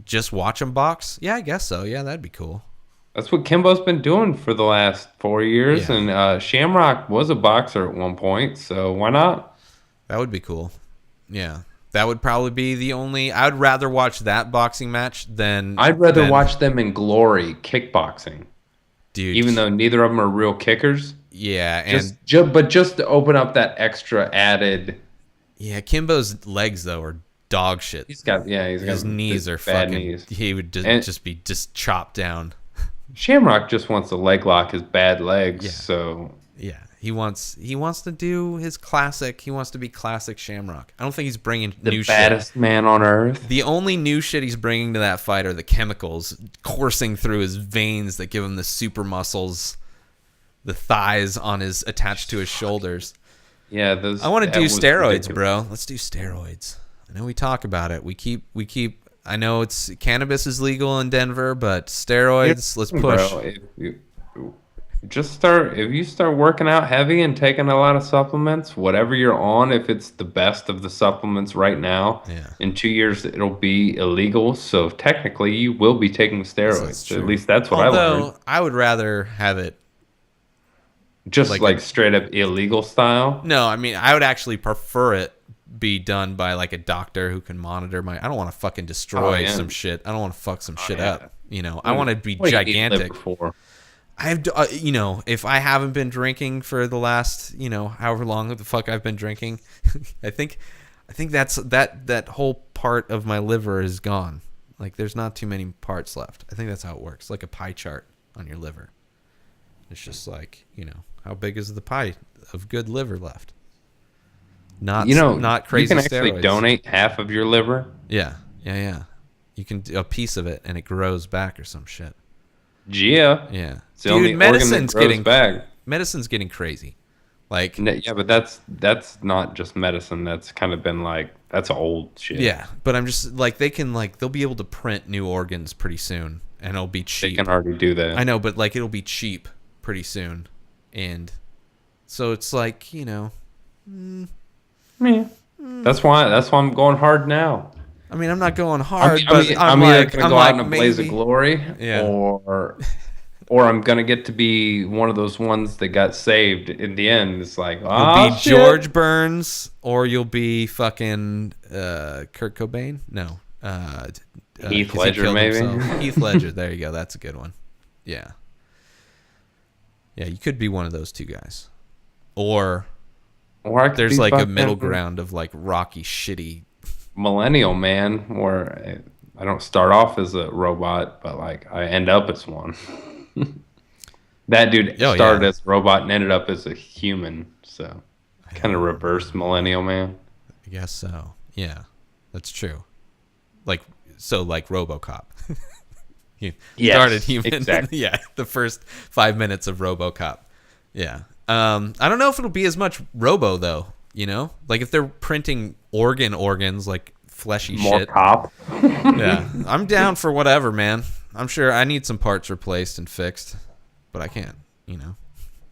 just watch him box. Yeah, I guess so. Yeah, that'd be cool. That's what Kimbo's been doing for the last 4 years. Yeah. And Shamrock was a boxer at one point, so why not? That would be cool. Yeah. That would probably be the only. I would rather watch that boxing match than. I'd rather than- watch them in glory kickboxing, Dude. even though neither of them are real kickers. Yeah, and But just to open up that extra added. yeah, Kimbo's legs though are dog shit. He's got His knees are bad fucking. knees. He would And- just be chopped down. Shamrock just wants to leg lock his bad legs. Yeah. So Yeah, he wants to do his classic. He wants to be classic Shamrock. I don't think he's bringing the new baddest man on earth. shit. The only new shit he's bringing to that fight are the chemicals coursing through his veins that give him the super muscles, the thighs on his attached to his shoulders. Yeah, those. I want to that do was steroids, ridiculous. bro. Let's do steroids. I know we talk about it. We keep. I know it's cannabis is legal in Denver, but steroids. Let's push. Bro, if you start working out heavy and taking a lot of supplements, whatever you're on, if it's the best of the supplements right now, Yeah. in 2 years it'll be illegal. So technically, you will be taking That's steroids. true. At least that's what I Although learned. I would rather have it. Just like like straight up illegal style. No, I mean I would actually prefer it be done by like a doctor who can monitor my. I don't want to fucking destroy yeah. some shit. I don't want to fuck some shit yeah. up. I want to be What do you need gigantic. liver for? I have, if I haven't been drinking for the last, however long the fuck I've been drinking, I think that's that whole part of my liver is gone. Like there's not too many parts left. I think that's how it works, like a pie chart on your liver. It's just like, how big is the pie of good liver left? Not crazy. You can actually steroids. donate half of your liver. Yeah. You can do a piece of it and it grows back or some shit. Yeah. Yeah. It's the only Dude, organ that medicine's grows getting back. medicine's getting crazy. Like Yeah, but that's not just medicine. That's kind of been like that's old shit. yeah, but I'm just like they'll be able to print new organs pretty soon and it'll be They cheap. can already do that. I know, but like it'll be cheap pretty soon. And so it's like, That's why I'm going hard now. I mean, I'm not going hard, I'm but either I'm gonna like go out in a blaze of maybe- glory, Yeah. or or I'm gonna get to be one of those ones that got saved in the end. It's like, You'll oh, be shit. George Burns, or you'll be fucking Kurt Cobain. No, Heath 'cause he Ledger, killed maybe. himself. Heath Ledger. There you go. That's a good one. Yeah. Yeah, you could be one of those two guys, or Or I could there's be like a fucking middle ground of like rocky, shitty. millennial man, where I don't start off as a robot, but like I end up as one. That dude Oh, started yeah. as a robot and ended up as a human, so kind of reverse millennial man. I guess so. Yeah, that's true. Like RoboCop. You Yes, started human. exactly. Yeah, the first 5 minutes of RoboCop. Yeah. I don't know if it'll be as much Robo though. You know, like if they're printing organs like fleshy More shit. cop. Yeah, I'm down for whatever, man. I'm sure I need some parts replaced and fixed, but I can't. You know,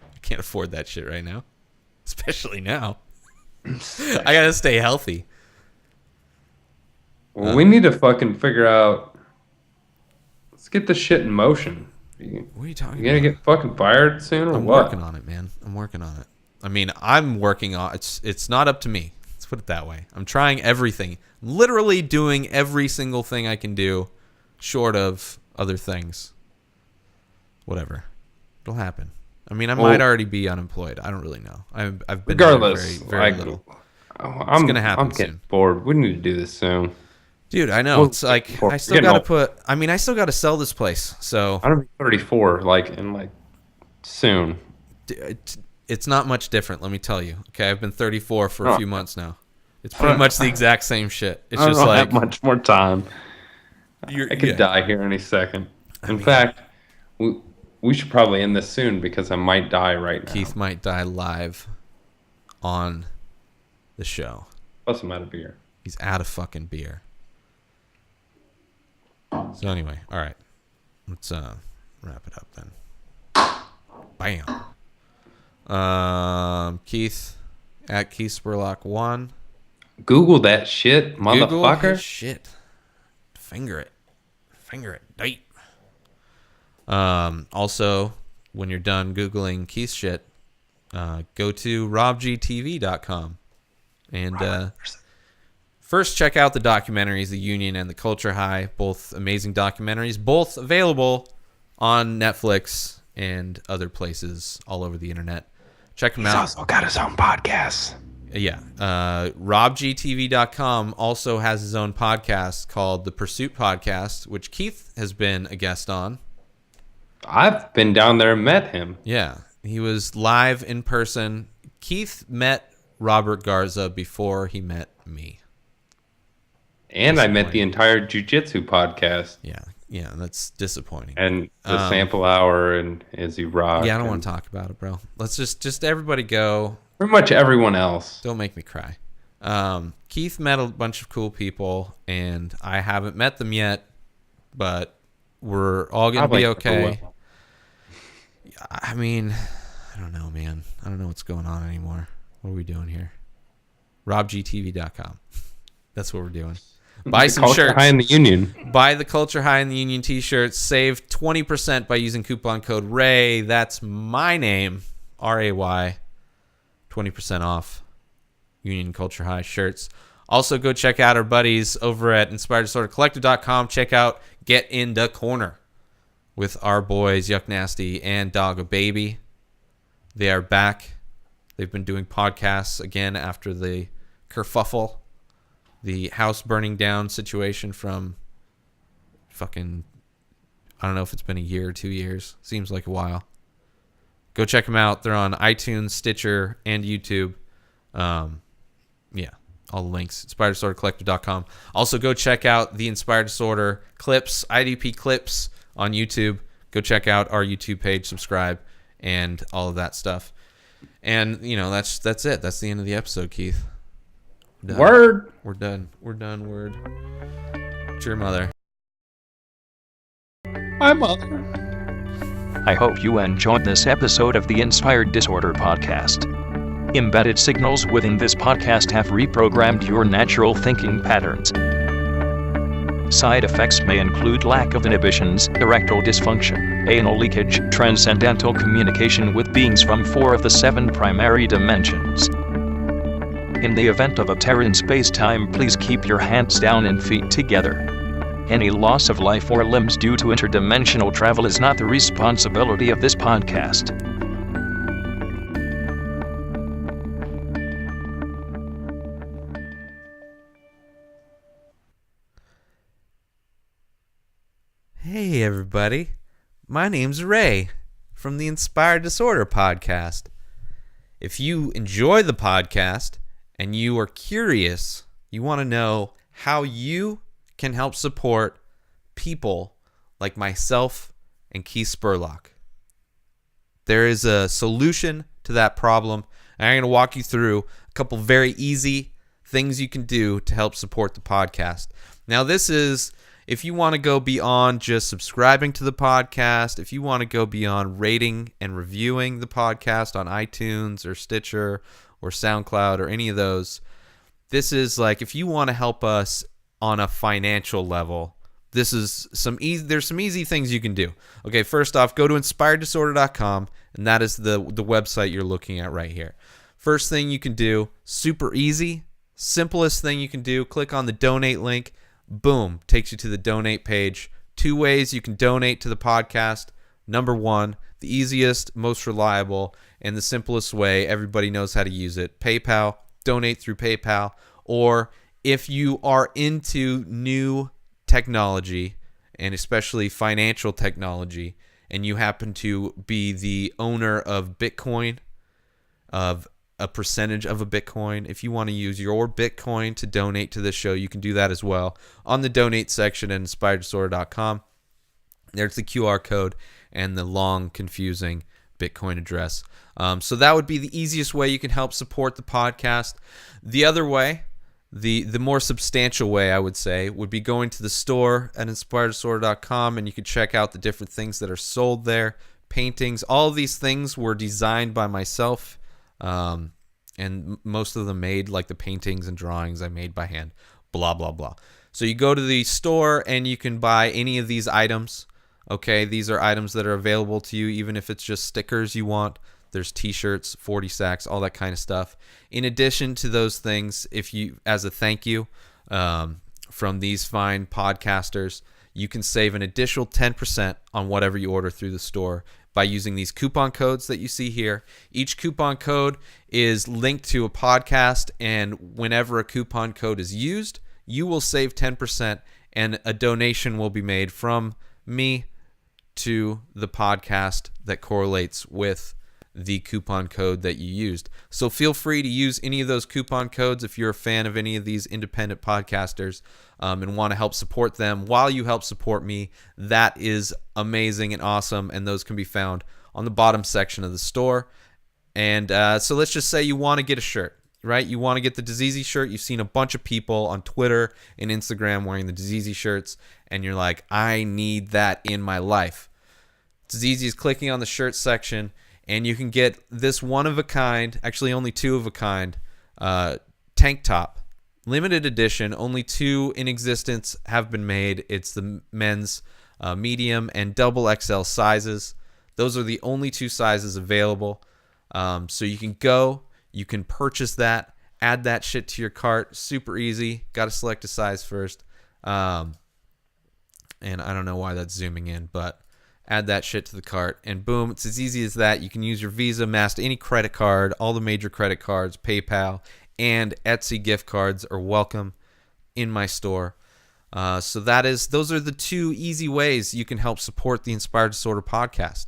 I can't afford that shit right now, especially now. I gotta stay healthy. Well, we need to fucking figure out. Let's get this shit in motion. You What are you talking gonna about? get fucking fired soon or I'm what? working on it, man. I'm working on it. I mean, I'm working on it's not up to me. Let's put it that way. I'm trying everything. Literally doing every single thing I can do short of other things. Whatever. It'll happen. I mean, I might already be unemployed. I don't really know. I've been there Regardless, very little. I'm gonna happen I'm getting soon. bored. We need to do this soon. Dude, I know. Well, It's like we're I still getting got to old. I still got to sell this place. So I'm gonna be 34, like in like soon. it's not much different, let me tell you. Okay, I've been 34 for a Oh. few months now. It's pretty much the exact same shit. It's I just don't like have much more time. you're, I could yeah. die here any second. In fact, we should probably end this soon because I might die right now. Keith might die live on the show. Plus, I'm out of beer. He's out of fucking beer. So anyway, all right, let's wrap it up then. Bam. Keith at Keith Spurlock 1. Google that shit, Google motherfucker. his shit. Finger it. Date. Also, when you're done Googling Keith's shit, go to robgtv.com and first check out the documentaries, The Union and The Culture High. Both amazing documentaries, both available on Netflix and other places all over the internet. Check them out. also got his own podcast. Yeah. RobGTV.com also has his own podcast called The Pursuit Podcast, which Keith has been a guest on. I've been down there and met him. Yeah. He was live in person. Keith met Robert Garza before he met me. And I met the entire jiu-jitsu podcast Yeah. Yeah. That's disappointing. and the sample hour and Izzy Rock. Yeah, I don't and want to talk about it, bro. Let's just everybody go. pretty much everyone else. Don't make me cry. Keith met a bunch of cool people, and I haven't met them yet, but we're all going to be okay. I mean, I don't know, man. I don't know what's going on anymore. What are we doing here? RobGTV.com. That's what we're doing. Buy some Culture shirts. High in the Union. Buy the Culture High in the Union t-shirts. Save 20% by using coupon code RAY. That's my name, RAY. 20% off Union Culture High shirts. Also, go check out our buddies over at InspiredDisorderCollective.com. Check out Get in the Corner with our boys Yuck Nasty and Dog a Baby. They are back. They've been doing podcasts again after the kerfuffle, the house burning down situation from fucking, I don't know if it's been a year or 2 years. Seems like a while. Go check them out. They're on iTunes, Stitcher, and YouTube. Yeah, all the links. InspiredDisorderCollective.com. Also, go check out the Inspired Disorder clips, IDP clips on YouTube. Go check out our YouTube page, subscribe, and all of that stuff. And, you know, that's it. That's the end of the episode, Keith. Done. Word. We're done. Word. It's your mother. My mother. I hope you enjoyed this episode of the Inspired Disorder podcast. Embedded signals within this podcast have reprogrammed your natural thinking patterns. Side effects may include lack of inhibitions, erectile dysfunction, anal leakage, transcendental communication with beings from 4 of the 7 primary dimensions. In the event of a tear in space-time, please keep your hands down and feet together. Any loss of life or limbs due to interdimensional travel is not the responsibility of this podcast. Hey, everybody. My name's Ray from the Inspired Disorder podcast. If you enjoy the podcast and you are curious, you want to know how you can help support people like myself and Keith Spurlock. There is a solution to that problem, and I'm going to walk you through a couple very easy things you can do to help support the podcast. Now, this is if you want to go beyond just subscribing to the podcast, if you want to go beyond rating and reviewing the podcast on iTunes or Stitcher or SoundCloud or any of those, this is like if you want to help us on a financial level, this is there's some easy things you can do. Okay, first off, go to inspireddisorder.com, and that is the website you're looking at right here. First thing you can do, super easy, simplest thing you can do, click on the donate link. Boom, takes you to the donate page. 2 ways you can donate to the podcast. Number 1, the easiest, most reliable, and the simplest way, everybody knows how to use it. PayPal, donate through PayPal. Or if you are into new technology, and especially financial technology, and you happen to be the owner of Bitcoin, of a percentage of a Bitcoin. If you want to use your Bitcoin to donate to this show, you can do that as well on the donate section at inspireddisorder.com. There's the QR code and the long, confusing Bitcoin address. So that would be the easiest way you can help support the podcast. The other way, the more substantial way, I would say, would be going to the store at inspireddisorder.com, and you can check out the different things that are sold there. Paintings, all of these things were designed by myself. And most of them made, like the paintings and drawings I made by hand, blah, blah, blah. So you go to the store and you can buy any of these items. Okay, these are items that are available to you, even if it's just stickers you want. There's t-shirts, 40 sacks, all that kind of stuff. In addition to those things, if you, as a thank you from these fine podcasters, you can save an additional 10% on whatever you order through the store by using these coupon codes that you see here. Each coupon code is linked to a podcast, and whenever a coupon code is used, you will save 10%, and a donation will be made from me to the podcast that correlates with the coupon code that you used. So feel free to use any of those coupon codes if you're a fan of any of these independent podcasters and want to help support them while you help support me. That is amazing and awesome, and those can be found on the bottom section of the store. And so let's just say you want to get a shirt, right? You want to get the Diseasy shirt. You've seen a bunch of people on Twitter and Instagram wearing the Diseasy shirts, and you're like, I need that in my life. Diseasy is clicking on the shirt section, and you can get this one-of-a-kind, actually only two-of-a-kind, tank top. Limited edition, only 2 in existence have been made. It's the men's medium and double XL sizes. Those are the only 2 sizes available. So you can go, you can purchase that, add that shit to your cart. Super easy. Got to select a size first. And I don't know why that's zooming in, but add that shit to the cart, and boom, it's as easy as that. You can use your Visa, Master, any credit card, all the major credit cards, PayPal, and Etsy gift cards are welcome in my store. So those are the 2 easy ways you can help support the Inspired Disorder podcast.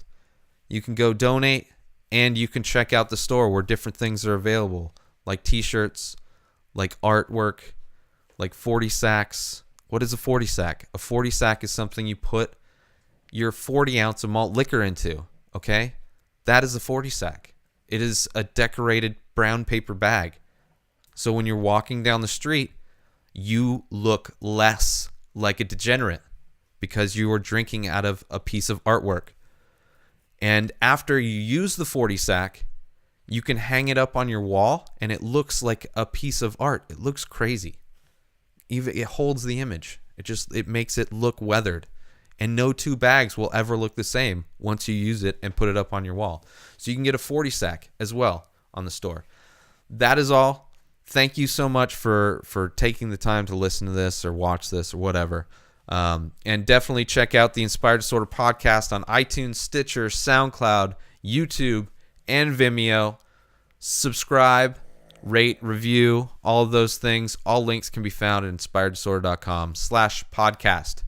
You can go donate, and you can check out the store where different things are available, like t-shirts, like artwork, like 40 sacks. What is a 40 sack? A 40 sack is something you put your 40 ounce of malt liquor into, okay? That is a 40 sack. It is a decorated brown paper bag. So when you're walking down the street, you look less like a degenerate because you are drinking out of a piece of artwork. And after you use the 40 sack, you can hang it up on your wall, and it looks like a piece of art. It looks crazy. Even it holds the image. It makes it look weathered. And no two bags will ever look the same once you use it and put it up on your wall. So you can get a 40 sack as well on the store. That is all. Thank you so much for taking the time to listen to this or watch this or whatever. And definitely check out the Inspired Disorder podcast on iTunes, Stitcher, SoundCloud, YouTube, and Vimeo. Subscribe, rate, review, all of those things. All links can be found at inspireddisorder.com/podcast.